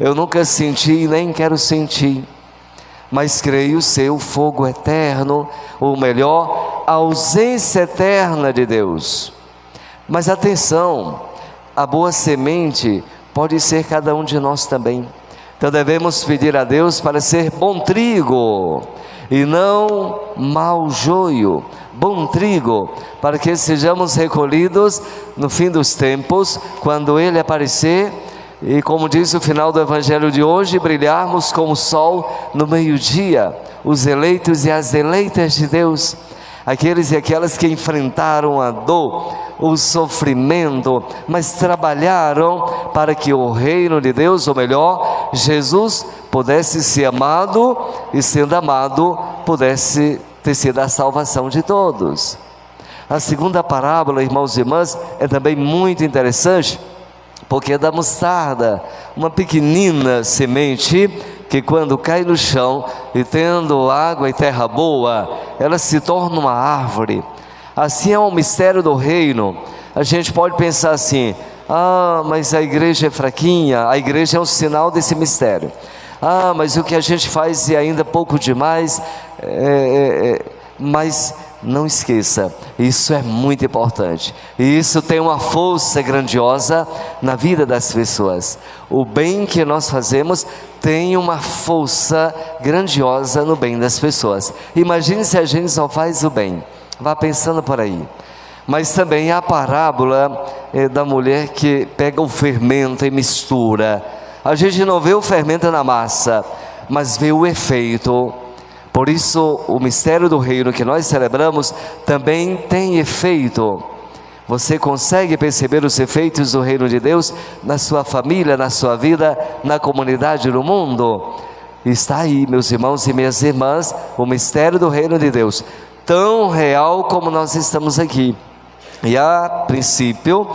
Eu nunca senti e nem quero sentir, mas creio ser o fogo eterno, ou melhor, a ausência eterna de Deus. Mas atenção, a boa semente pode ser cada um de nós também. Então devemos pedir a Deus para ser bom trigo e não mau joio. Bom trigo, para que sejamos recolhidos no fim dos tempos, quando Ele aparecer. E como diz o final do evangelho de hoje, brilharmos como o sol no meio-dia, os eleitos e as eleitas de Deus, aqueles e aquelas que enfrentaram a dor, o sofrimento, mas trabalharam para que o reino de Deus, ou melhor, Jesus, pudesse ser amado, e sendo amado, pudesse ter sido a salvação de todos. A segunda parábola, irmãos e irmãs, é também muito interessante, porque é da mostarda, uma pequenina semente que quando cai no chão e tendo água e terra boa, ela se torna uma árvore. Assim é o mistério do reino. A gente pode pensar assim: mas a igreja é fraquinha. A igreja é um sinal desse mistério. Mas o que a gente faz é ainda pouco demais. Mas não esqueça, isso é muito importante, e isso tem uma força grandiosa na vida das pessoas. O bem que nós fazemos tem uma força grandiosa no bem das pessoas. Imagine se a gente só faz o bem, vá pensando por aí. Mas também a parábola da mulher que pega o fermento e mistura. A gente não vê o fermento na massa, mas vê o efeito. Por isso, o mistério do reino que nós celebramos também tem efeito. Você consegue perceber os efeitos do reino de Deus na sua família, na sua vida, na comunidade, no mundo? Está aí, meus irmãos e minhas irmãs, o mistério do reino de Deus, tão real como nós estamos aqui. E a princípio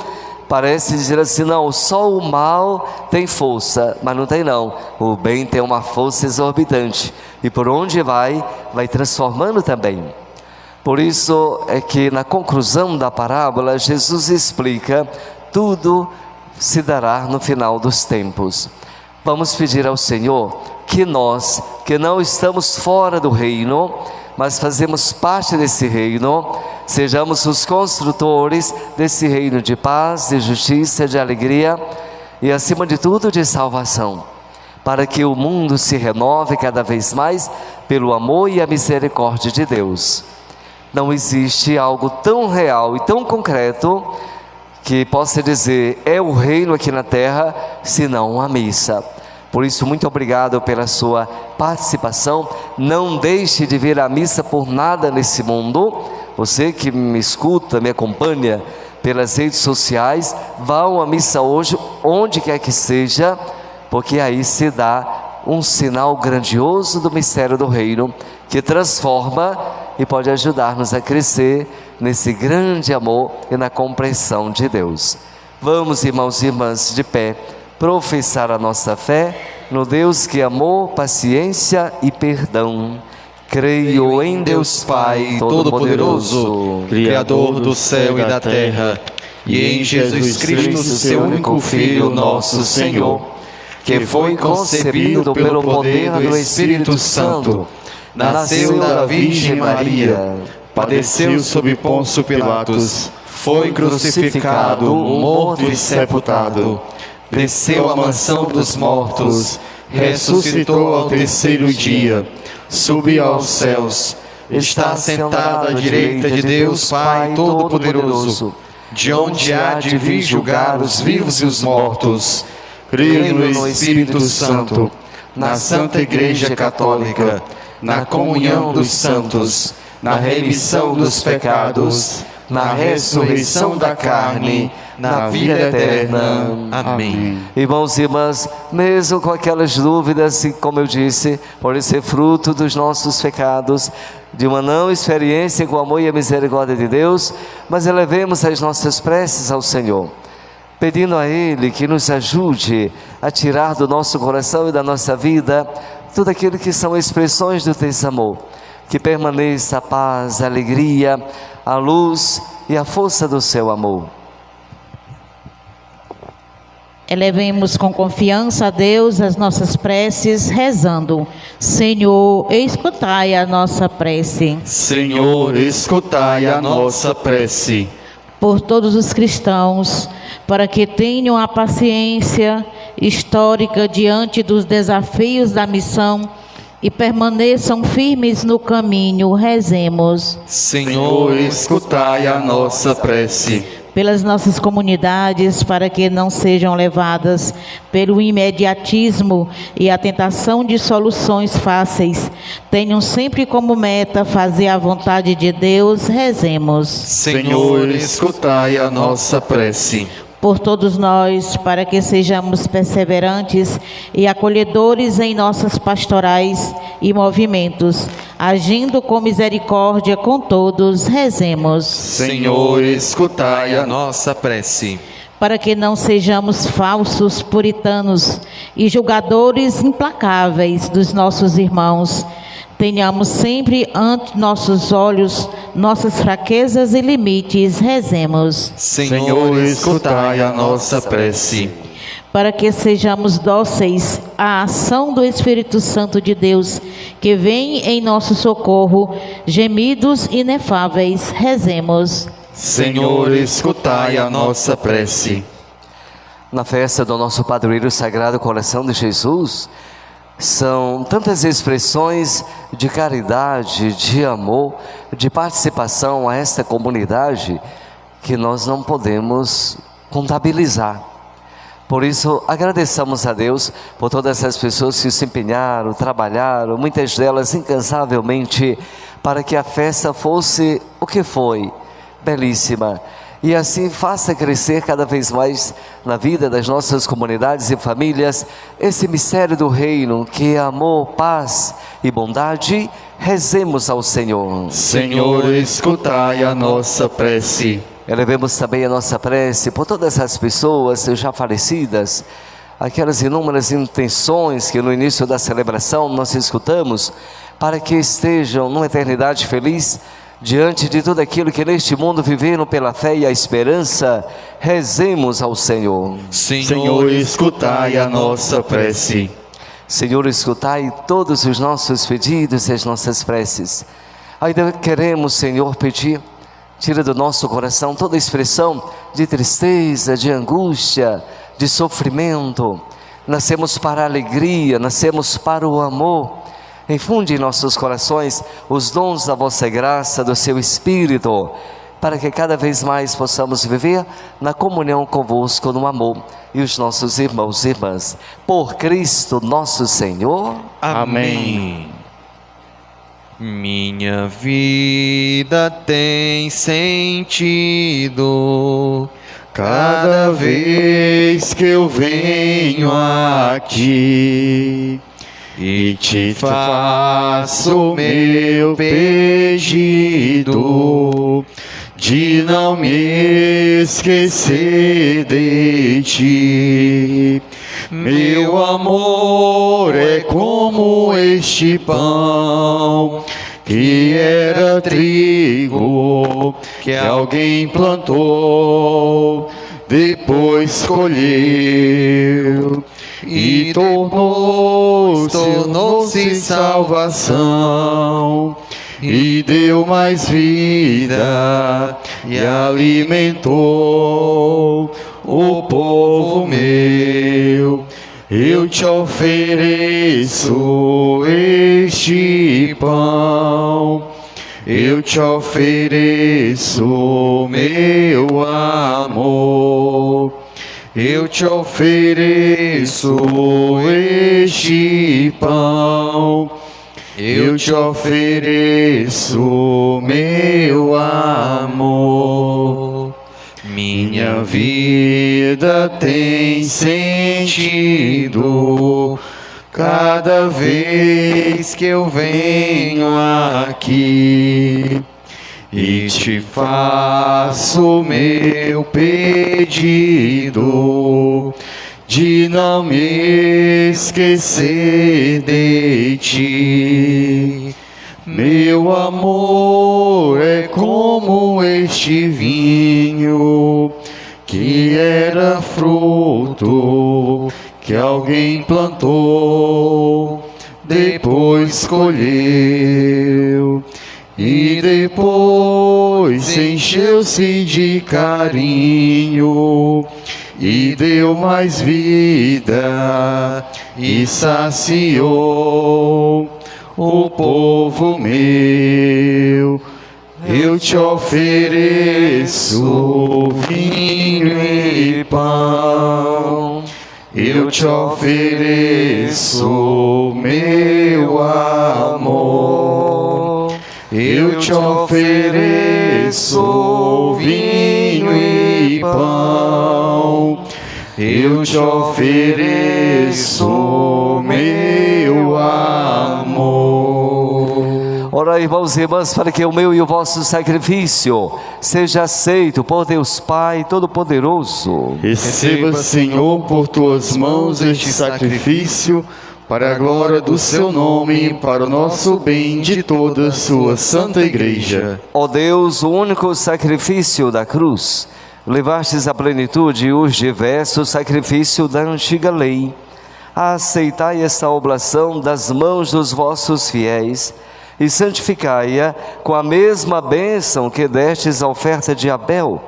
parece dizer assim, não, só o mal tem força, mas não tem não. O bem tem uma força exorbitante e por onde vai transformando também. Por isso é que na conclusão da parábola, Jesus explica, tudo se dará no final dos tempos. Vamos pedir ao Senhor que nós, que não estamos fora do reino, mas fazemos parte desse reino, sejamos os construtores desse reino de paz, de justiça, de alegria e acima de tudo de salvação, para que o mundo se renove cada vez mais pelo amor e a misericórdia de Deus. Não existe algo tão real e tão concreto que possa dizer é o reino aqui na terra, senão a missa. Por isso, muito obrigado pela sua participação. Não deixe de vir à missa por nada nesse mundo. Você que me escuta, me acompanha pelas redes sociais, vão à missa hoje, onde quer que seja, porque aí se dá um sinal grandioso do mistério do reino, que transforma e pode ajudar-nos a crescer nesse grande amor e na compreensão de Deus. Vamos, irmãos e irmãs, de pé, professar a nossa fé no Deus que amou, paciência e perdão. Creio em Deus Pai Todo-Poderoso, Criador do céu e da terra, e em Jesus Cristo, seu único Filho, nosso Senhor, que foi concebido pelo poder do Espírito Santo, nasceu da Virgem Maria, padeceu sob Pôncio Pilatos, foi crucificado, morto e sepultado, desceu à mansão dos mortos, ressuscitou ao terceiro dia, subiu aos céus, está sentado à direita de Deus Pai Todo-Poderoso, de onde há de vir julgar os vivos e os mortos. Creio no Espírito Santo, na Santa Igreja Católica, na comunhão dos santos, na remissão dos pecados, na ressurreição da carne, na vida eterna. Amém. Irmãos e irmãs, mesmo com aquelas dúvidas, e como eu disse, pode ser fruto dos nossos pecados, de uma não experiência com o amor e a misericórdia de Deus, mas elevemos as nossas preces ao Senhor, pedindo a Ele que nos ajude a tirar do nosso coração e da nossa vida tudo aquilo que são expressões do teu amor, que permaneça a paz, a alegria, a luz e a força do seu amor. Elevemos com confiança a Deus as nossas preces, rezando: Senhor, escutai a nossa prece. Senhor, escutai a nossa prece. Por todos os cristãos, para que tenham a paciência histórica diante dos desafios da missão e permaneçam firmes no caminho, rezemos. Senhor, escutai a nossa prece. Pelas nossas comunidades, para que não sejam levadas pelo imediatismo e a tentação de soluções fáceis, tenham sempre como meta fazer a vontade de Deus, rezemos. Senhor, escutai a nossa prece. Por todos nós, para que sejamos perseverantes e acolhedores em nossas pastorais e movimentos, agindo com misericórdia com todos, rezemos. Senhor, escutai a Nossa prece. Para que não sejamos falsos puritanos e julgadores implacáveis dos nossos irmãos, tenhamos sempre ante nossos olhos nossas fraquezas e limites, rezemos. Senhor, escutai a nossa prece. Para que sejamos dóceis à ação do Espírito Santo de Deus, que vem em nosso socorro, gemidos inefáveis, rezemos. Senhor, escutai a nossa prece. Na festa do nosso padroeiro Sagrado Coração de Jesus, são tantas expressões de caridade, de amor, de participação a esta comunidade, que nós não podemos contabilizar. Por isso, agradeçamos a Deus por todas as pessoas que se empenharam, trabalharam, muitas delas incansavelmente, para que a festa fosse o que foi, belíssima. E assim faça crescer cada vez mais na vida das nossas comunidades e famílias esse mistério do reino, que é amor, paz e bondade. Rezemos ao Senhor. Senhor, escutai a nossa prece. elevemos também a nossa prece por todas as pessoas já falecidas, aquelas inúmeras intenções que no início da celebração nós escutamos, para que estejam numa eternidade feliz, diante de tudo aquilo que neste mundo viveram pela fé e a esperança. Rezemos ao Senhor. Senhor, escutai a nossa prece. Senhor, escutai todos os nossos pedidos e as nossas preces. Ainda queremos, Senhor, pedir, tira do nosso coração toda expressão de tristeza, de angústia, de sofrimento. Nascemos para a alegria, nascemos para o amor. Infunde em nossos corações os dons da vossa graça, do seu Espírito, para que cada vez mais possamos viver na comunhão convosco, no amor, e os nossos irmãos e irmãs. Por Cristo nosso Senhor. Amém. Minha vida tem sentido Cada vez que eu venho aqui e te faço meu pedido de não me esquecer de ti. Meu amor é como este pão que era trigo que alguém plantou, depois colheu e tornou-se salvação, e deu mais vida e alimentou o povo meu. Eu te ofereço este pão, eu te ofereço meu amor, eu te ofereço este pão, eu te ofereço meu amor. Minha vida tem sentido cada vez que eu venho aqui e te faço meu pedido de não me esquecer de ti. Meu amor é como este vinho que era fruto que alguém plantou, depois colheu e depois encheu-se de carinho e deu mais vida e saciou o povo meu. Eu te ofereço vinho e pão, eu te ofereço meu amor, eu te ofereço vinho e pão, eu te ofereço meu amor. Ora, irmãos e irmãs, para que o meu e o vosso sacrifício seja aceito por Deus Pai Todo-Poderoso. Receba, Senhor, por tuas mãos este sacrifício, para a glória do seu nome e para o nosso bem de toda a sua santa igreja. Ó Deus, o único sacrifício da cruz, levastes à plenitude os diversos sacrifícios da antiga lei. Aceitai esta oblação das mãos dos vossos fiéis e santificai-a com a mesma bênção que destes à oferta de Abel,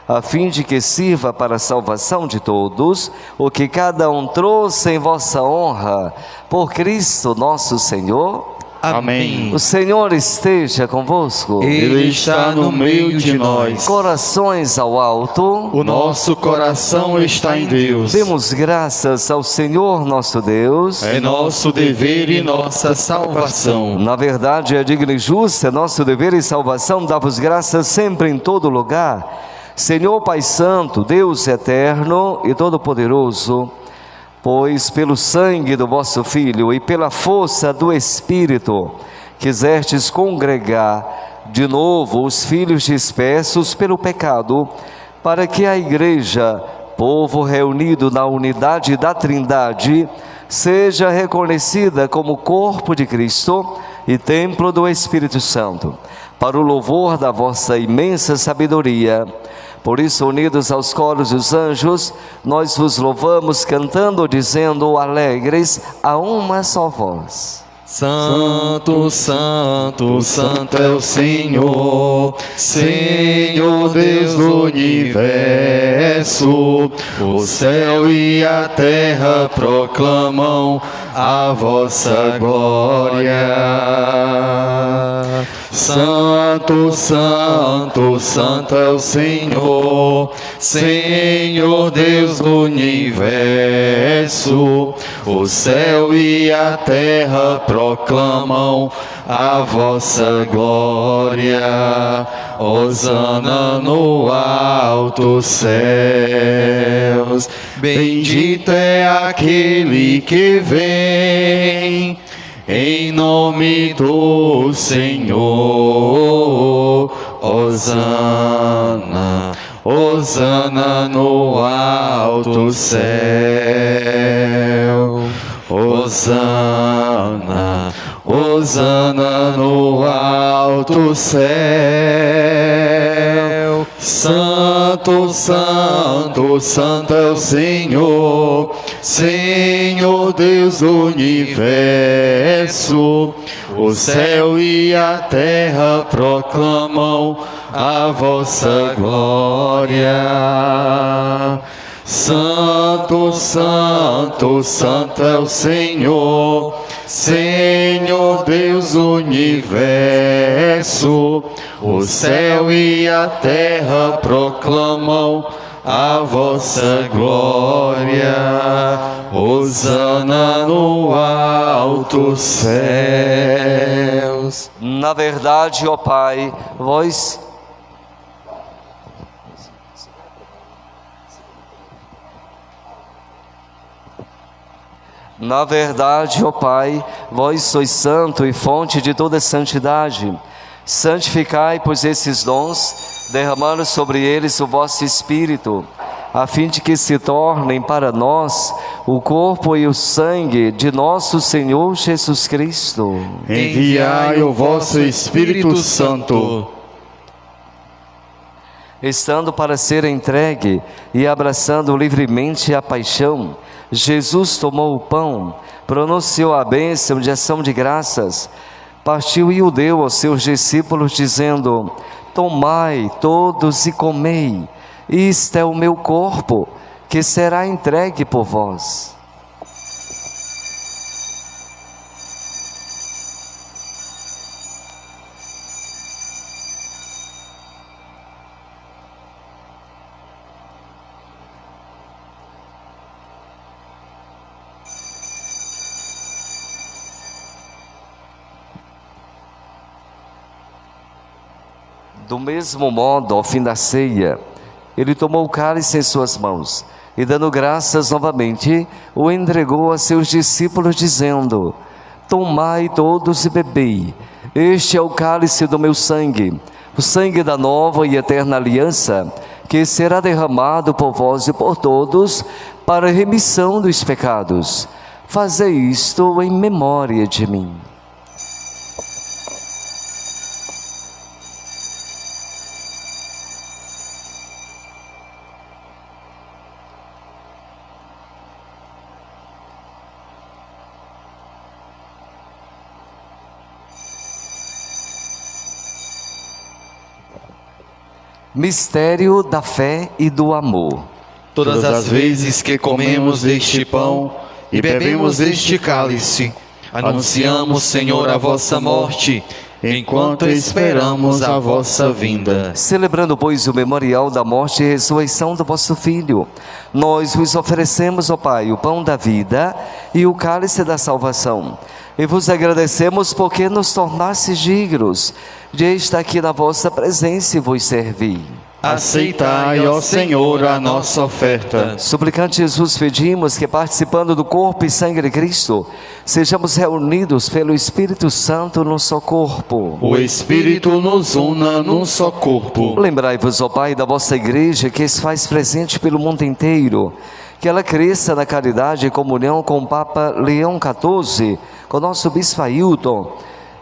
a fim de que sirva para a salvação de todos o que cada um trouxe em vossa honra, por Cristo nosso Senhor. Amém. O Senhor esteja convosco. Ele está no meio de nós. Corações ao alto. O nosso coração está em Deus. Demos graças ao Senhor nosso Deus. É nosso dever e nossa salvação. Na verdade, é digno e justo, é nosso dever e salvação dar-vos graças sempre em todo lugar. Senhor Pai Santo, Deus eterno e todo-poderoso, pois pelo sangue do vosso Filho e pela força do Espírito quisestes congregar de novo os filhos dispersos pelo pecado, para que a Igreja, povo reunido na unidade da Trindade, seja reconhecida como corpo de Cristo e templo do Espírito Santo, para o louvor da vossa imensa sabedoria. Por isso, unidos aos coros dos anjos, nós vos louvamos, cantando, dizendo alegres a uma só voz. Santo, Santo, Santo é o Senhor, Senhor Deus do universo. O céu e a terra proclamam a vossa glória. Santo, Santo, Santo é o Senhor, Senhor Deus do universo. O céu e a terra proclamam a vossa glória. Hosana no alto céus. Bendito é aquele que vem em nome do Senhor. Hosana, hosana no alto céu. Hosana, hosana no alto céu. Santo, Santo, Santo é o Senhor, Senhor Deus do universo. O céu e a terra proclamam a vossa glória. Santo, Santo, Santo é o Senhor, Senhor Deus do universo. O céu e a terra proclamam a vossa glória. Hosana no alto céus. Na verdade, ó Pai, vós... Na verdade, ó Pai, vós sois santo e fonte de toda santidade. Santificai, pois, esses dons, derramando sobre eles o vosso Espírito, a fim de que se tornem para nós o corpo e o sangue de nosso Senhor Jesus Cristo. Enviai o vosso Espírito Santo. Estando para ser entregue e abraçando livremente a paixão, Jesus tomou o pão, pronunciou a bênção de ação de graças, partiu e o deu aos seus discípulos, dizendo: tomai todos e comei, isto é o meu corpo, que será entregue por vós. Do mesmo modo, ao fim da ceia, ele tomou o cálice em suas mãos e, dando graças novamente, o entregou a seus discípulos, dizendo: tomai todos e bebei, este é o cálice do meu sangue, o sangue da nova e eterna aliança, que será derramado por vós e por todos para a remissão dos pecados. Fazei isto em memória de mim. Mistério da fé e do amor. Todas as vezes que comemos deste pão e bebemos deste cálice, anunciamos, Senhor, a vossa morte, enquanto esperamos a vossa vinda. Celebrando, pois, o memorial da morte e ressurreição do vosso Filho, nós vos oferecemos, ó Pai, o pão da vida e o cálice da salvação. E vos agradecemos porque nos tornastes dignos de estar aqui na vossa presença e vos servir. Aceitai, ó Senhor, a nossa oferta. Suplicante Jesus, pedimos que, participando do corpo e sangue de Cristo, sejamos reunidos pelo Espírito Santo no só corpo. O Espírito nos una num só corpo. Lembrai-vos, ó Pai, da vossa igreja que se faz presente pelo mundo inteiro, que ela cresça na caridade e comunhão com o Papa Leão XIV, com o nosso Bispo Ailton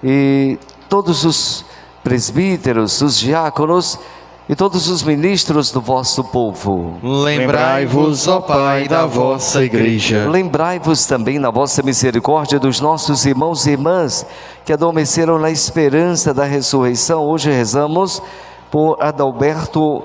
e todos os presbíteros, os diáconos e todos os ministros do vosso povo. Lembrai-vos, ó Pai, da vossa igreja. Lembrai-vos também na vossa misericórdia dos nossos irmãos e irmãs que adormeceram na esperança da ressurreição. Hoje rezamos por Adalberto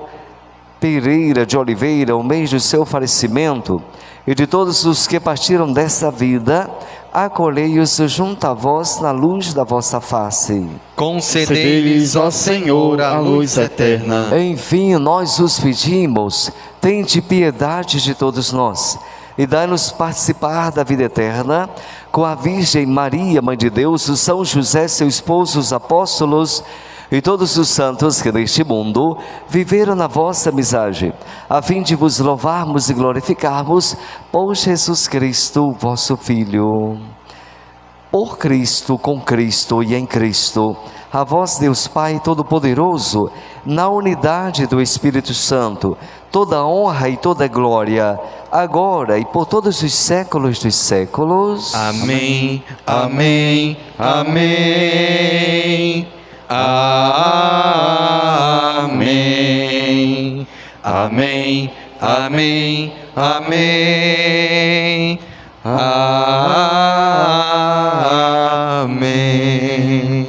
Pereira de Oliveira, o mês do seu falecimento, e de todos os que partiram dessa vida. Acolhei-os junto a vós na luz da vossa face. Concedei-lhes, ó Senhor, a luz eterna. Enfim, nós os pedimos, tende piedade de todos nós e dai-nos participar da vida eterna com a Virgem Maria, Mãe de Deus, o São José, seu esposo, os apóstolos e todos os santos que neste mundo viveram na vossa amizade, a fim de vos louvarmos e glorificarmos por Jesus Cristo, vosso Filho. Por Cristo, com Cristo e em Cristo, a vós, Deus Pai Todo-Poderoso, na unidade do Espírito Santo, toda honra e toda glória, agora e por todos os séculos dos séculos. Amém, amém, amém. Amém, amém, amém, amém, amém.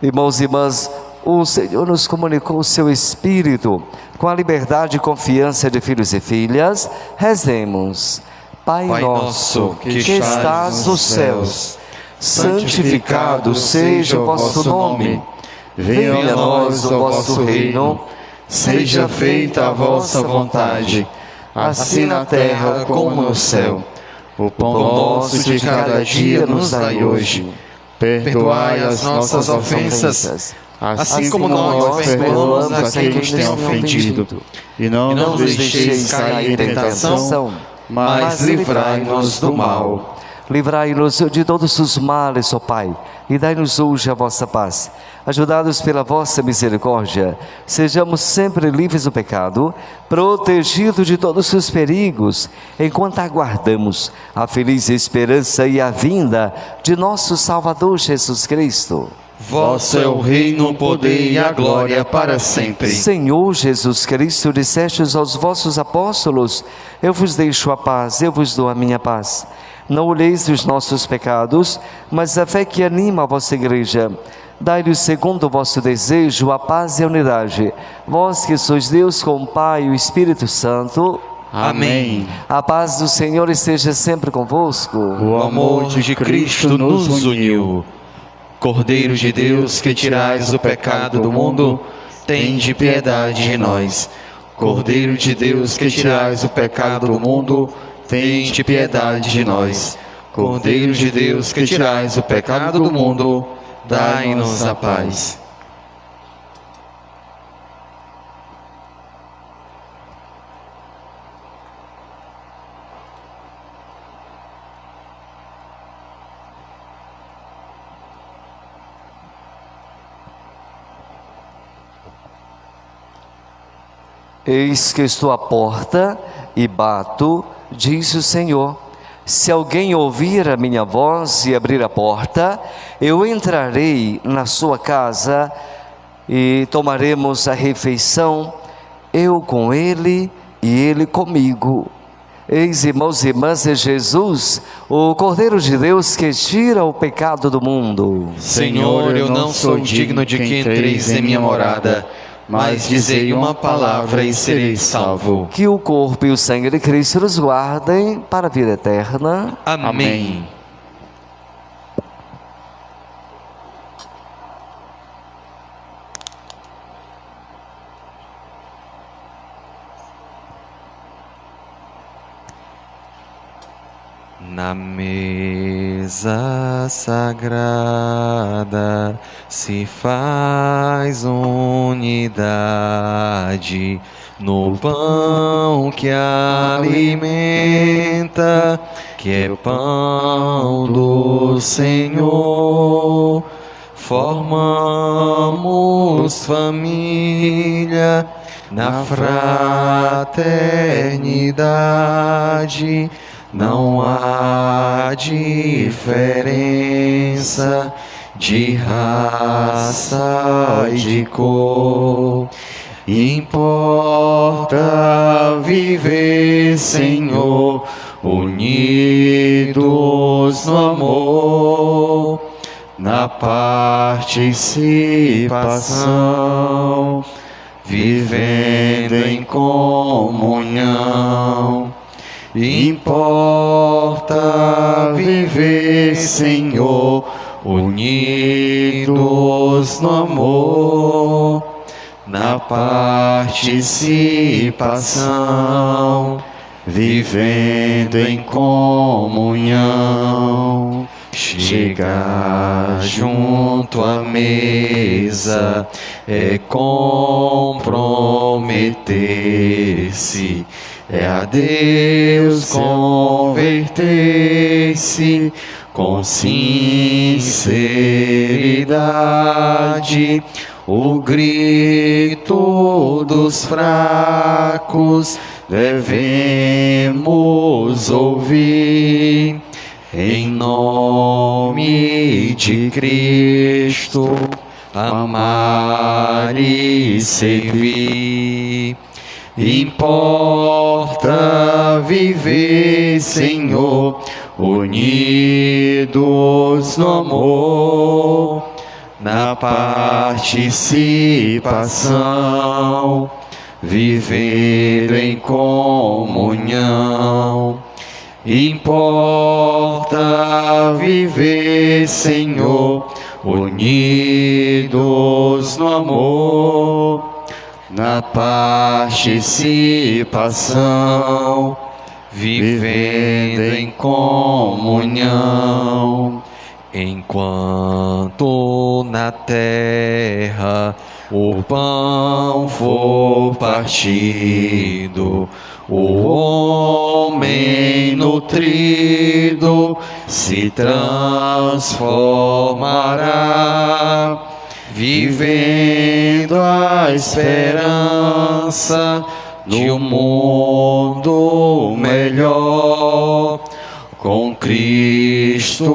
Irmãos e irmãs, o Senhor nos comunicou o seu Espírito com a liberdade e confiança de filhos e filhas. Rezemos. Pai nosso, que estás nos céus, santificado seja o vosso nome. Venha a nós o vosso reino. Seja feita a vossa vontade, assim na terra como no céu. O pão nosso de cada dia nos dai hoje. Perdoai as nossas ofensas, assim como nós perdoamos a quem nos tem ofendido. E não nos deixeis cair em tentação, mas livrai-nos do mal. Livrai-nos de todos os males, ó Pai, e dai-nos hoje a vossa paz. Ajudados pela vossa misericórdia, sejamos sempre livres do pecado, protegidos de todos os perigos, enquanto aguardamos a feliz esperança e a vinda de nosso Salvador Jesus Cristo. Vosso é o reino, o poder e a glória para sempre. Senhor Jesus Cristo, dissestes aos vossos apóstolos: eu vos deixo a paz, eu vos dou a minha paz. Não olheis os nossos pecados, mas a fé que anima a vossa igreja. Dai-lhes, segundo o vosso desejo, a paz e a unidade. Vós que sois Deus com o Pai e o Espírito Santo. Amém. A paz do Senhor esteja sempre convosco. O amor de Cristo nos uniu. Cordeiro de Deus, que tirais o pecado do mundo, tende piedade de nós. Cordeiro de Deus, que tirais o pecado do mundo, tende piedade de nós. Cordeiro de Deus, que tirais o pecado do mundo, dai-nos a paz. Eis que estou à porta e bato, diz o Senhor. Se alguém ouvir a minha voz e abrir a porta, eu entrarei na sua casa e tomaremos a refeição, eu com ele e ele comigo. Eis, irmãos e irmãs, é Jesus, o Cordeiro de Deus que tira o pecado do mundo. Senhor, eu não sou digno de que entreis em minha morada, mas dizei uma palavra e serei salvo. Que o corpo e o sangue de Cristo nos guardem para a vida eterna. Amém. Na mesa Igreja sagrada se faz unidade no pão que alimenta, que é pão do Senhor. Formamos família na fraternidade. Não há diferença de raça e de cor. Importa viver, Senhor, unidos no amor, na participação, vivendo em comunhão. Importa viver, Senhor, unidos no amor, na participação, vivendo em comunhão. Chegar junto à mesa é comprometer-se, é a Deus converter-se com sinceridade. O grito dos fracos devemos ouvir. Em nome de Cristo, amar e servir. Importa viver, Senhor, unidos no amor, na participação, viver em comunhão. Importa viver, Senhor, unidos no amor, na participação, vivendo em comunhão. Enquanto na terra o pão for partido, o homem nutrido se transformará, vivendo a esperança de um mundo melhor. Com Cristo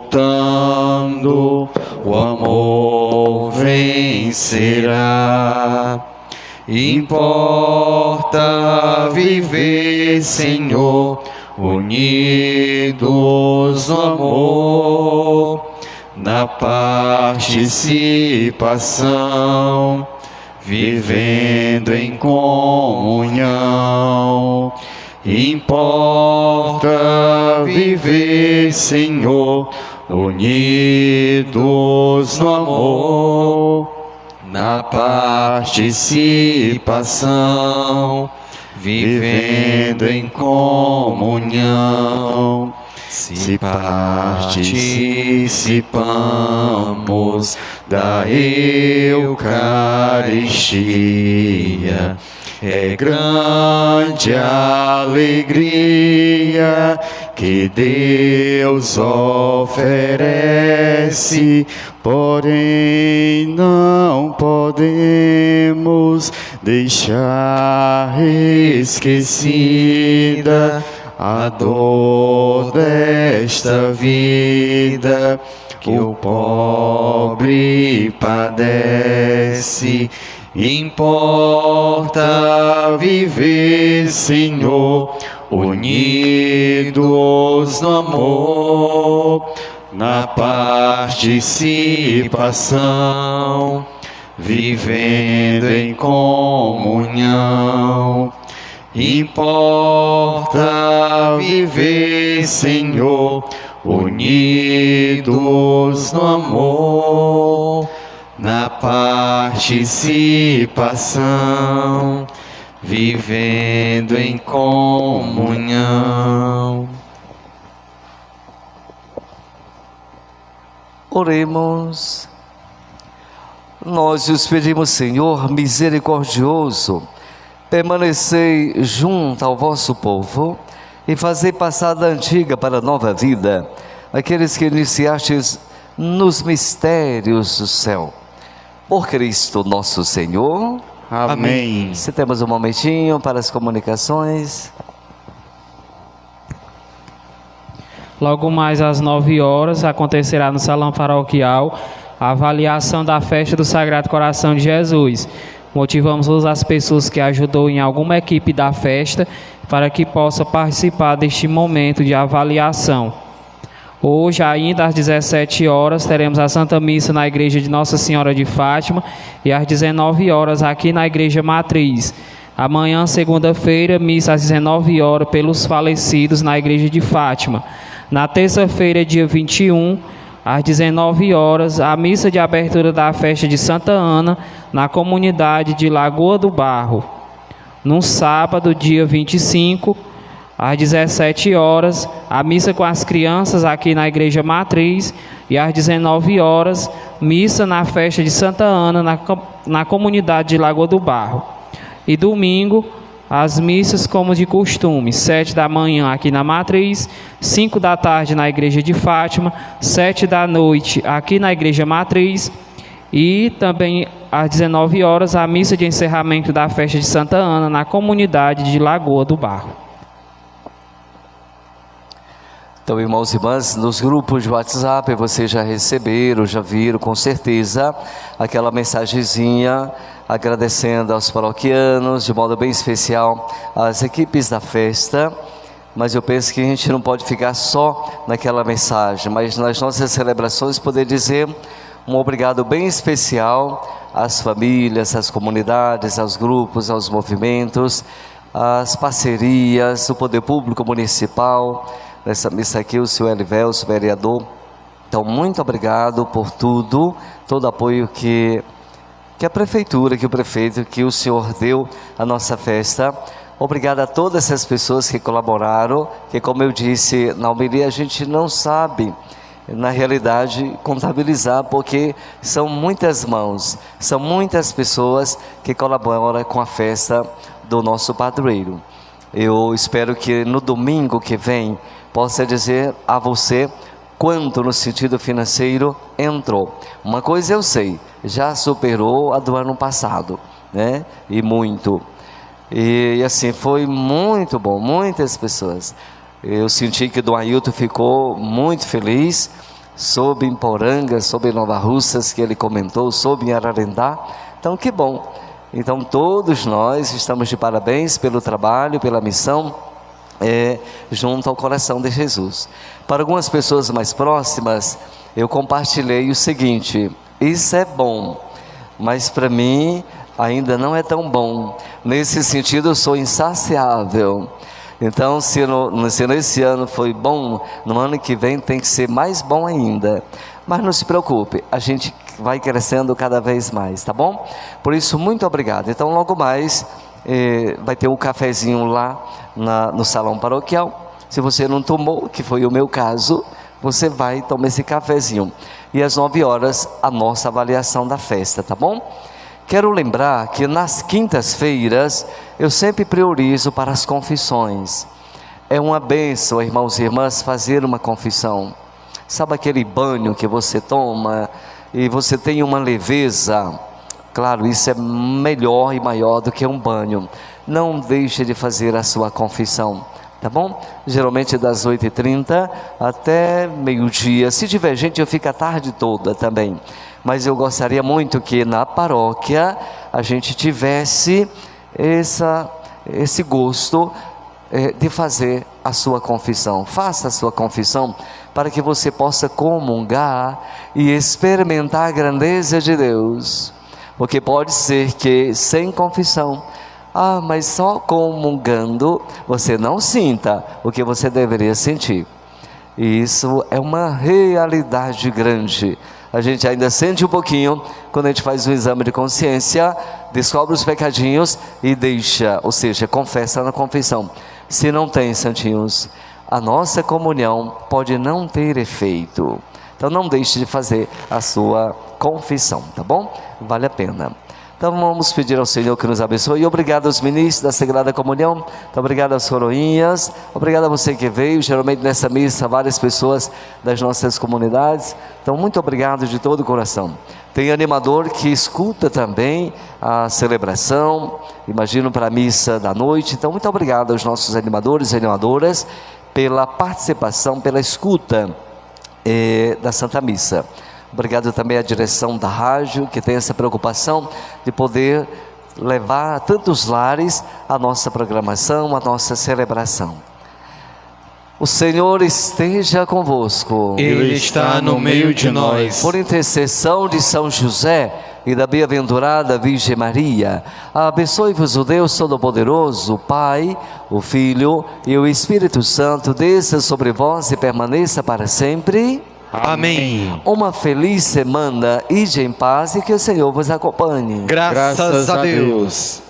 lutando, o amor vencerá. Importa viver, Senhor, unidos no amor, na participação, vivendo em comunhão. Importa viver, Senhor, unidos no amor, na participação, vivendo em comunhão. Se participamos da Eucaristia, é grande a alegria que Deus oferece, porém não podemos deixar esquecida a dor desta vida que o pobre padece. Importa viver, Senhor, unidos no amor, na participação, vivendo em comunhão. Importa viver, Senhor, unidos no amor, na participação, vivendo em comunhão. Oremos. Nós os pedimos, Senhor misericordioso, permanecei junto ao vosso povo e fazei passar da antiga para a nova vida aqueles que iniciastes nos mistérios do céu. Por Cristo nosso Senhor. Amém. Se temos um momentinho para as comunicações. Logo mais às 9 horas acontecerá no Salão Paroquial a avaliação da festa do Sagrado Coração de Jesus. Motivamos todas as pessoas que ajudou em alguma equipe da festa para que possa participar deste momento de avaliação. Hoje, ainda às 17 horas, teremos a Santa Missa na Igreja de Nossa Senhora de Fátima e às 19 horas aqui na Igreja Matriz. Amanhã, segunda-feira, missa às 19 horas pelos falecidos na Igreja de Fátima. Na terça-feira, dia 21, às 19 horas, a missa de abertura da festa de Santa Ana na comunidade de Lagoa do Barro. No sábado, dia 25, às 17 horas, a missa com as crianças aqui na Igreja Matriz e às 19 horas, missa na festa de Santa Ana na comunidade de Lagoa do Barro. E domingo, as missas como de costume, 7 da manhã aqui na Matriz, 5 da tarde na Igreja de Fátima, 7 da noite aqui na Igreja Matriz e também às 19 horas a missa de encerramento da festa de Santa Ana na comunidade de Lagoa do Barro. Então, irmãos e irmãs, nos grupos de WhatsApp vocês já receberam, já viram com certeza aquela mensagenzinha agradecendo aos paroquianos, de modo bem especial às equipes da festa. Mas eu penso que a gente não pode ficar só naquela mensagem, mas nas nossas celebrações poder dizer um obrigado bem especial às famílias, às comunidades, aos grupos, aos movimentos, às parcerias, o poder público municipal. Nessa missa aqui, o senhor Elivelso, vereador. Então, muito obrigado por tudo, todo o apoio que a prefeitura, que o prefeito, que o senhor deu à nossa festa. Obrigado a todas essas pessoas que colaboraram, que, como eu disse na homilia, a gente não sabe, na realidade, contabilizar, porque são muitas mãos, são muitas pessoas que colaboram com a festa do nosso padroeiro. Eu espero que no domingo que vem possa dizer a você quanto no sentido financeiro entrou. Uma coisa eu sei, já superou a do ano passado, né? E muito. E assim, foi muito bom, muitas pessoas. Eu senti que Dom Ailton ficou muito feliz, soube em Poranga, soube em Nova Russas, que ele comentou, soube em Ararendá. Então, que bom. Então, todos nós estamos de parabéns pelo trabalho, pela missão, junto ao coração de Jesus. Para algumas pessoas mais próximas, eu compartilhei o seguinte: isso é bom, mas para mim ainda não é tão bom. Nesse sentido, eu sou insaciável. Então, se nesse ano foi bom, no ano que vem tem que ser mais bom ainda. Mas não se preocupe, a gente vai crescendo cada vez mais, tá bom? Por isso, muito obrigado. Então, logo mais vai ter um cafezinho lá no salão paroquial. Se você não tomou, que foi o meu caso, você vai tomar esse cafezinho. E às 9 horas, a nossa avaliação da festa, tá bom? Quero lembrar que nas quintas-feiras eu sempre priorizo para as confissões. É uma bênção, irmãos e irmãs, fazer uma confissão. Sabe aquele banho que você toma e você tem uma leveza? Claro, isso é melhor e maior do que um banho. Não deixe de fazer a sua confissão, tá bom? Geralmente das 8h30 até meio-dia. Se tiver gente, eu fico a tarde toda também. Mas eu gostaria muito que na paróquia a gente tivesse esse gosto de fazer a sua confissão. Faça a sua confissão para que você possa comungar e experimentar a grandeza de Deus. Porque pode ser que sem confissão, mas só comungando, você não sinta o que você deveria sentir. E isso é uma realidade grande. A gente ainda sente um pouquinho quando a gente faz um exame de consciência, descobre os pecadinhos e deixa, ou seja, confessa na confissão. Se não tem, santinhos, a nossa comunhão pode não ter efeito. Então não deixe de fazer a sua confissão, tá bom? Vale a pena. Então vamos pedir ao Senhor que nos abençoe. E obrigado aos ministros da Sagrada Comunhão. Muito obrigado às coroinhas. Obrigado a você que veio. Geralmente nessa missa várias pessoas das nossas comunidades. Então muito obrigado de todo o coração. Tem animador que escuta também a celebração. Imagino para a missa da noite. Então muito obrigado aos nossos animadores e animadoras pela participação, pela escuta da Santa Missa. Obrigado também à direção da rádio, que tem essa preocupação de poder levar a tantos lares a nossa programação, a nossa celebração. O Senhor esteja convosco. Ele está no meio de nós. Por intercessão de São José e da bem-aventurada Virgem Maria, abençoe-vos o Deus Todo-Poderoso, o Pai, o Filho e o Espírito Santo, desça sobre vós e permaneça para sempre. Amém. Uma feliz semana, ide em paz e que o Senhor vos acompanhe. Graças a Deus.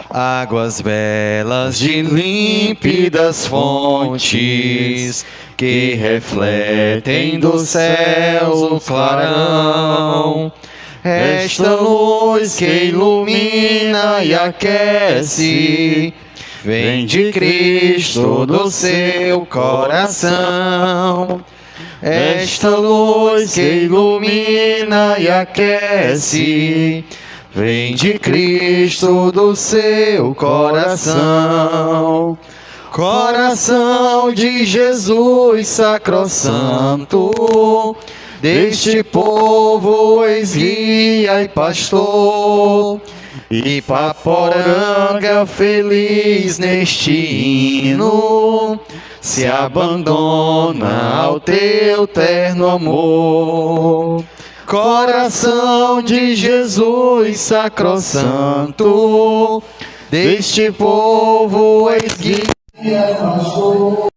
Águas belas de límpidas fontes que refletem dos céus o clarão. Esta luz que ilumina e aquece vem de Cristo do seu coração. Esta luz que ilumina e aquece vem de Cristo do seu coração. Coração de Jesus sacrossanto, deste povo eis guia e pastor, e Paporanga feliz neste hino se abandona ao teu terno amor. Coração de Jesus sacrossanto, deste povo eis guia e pastor.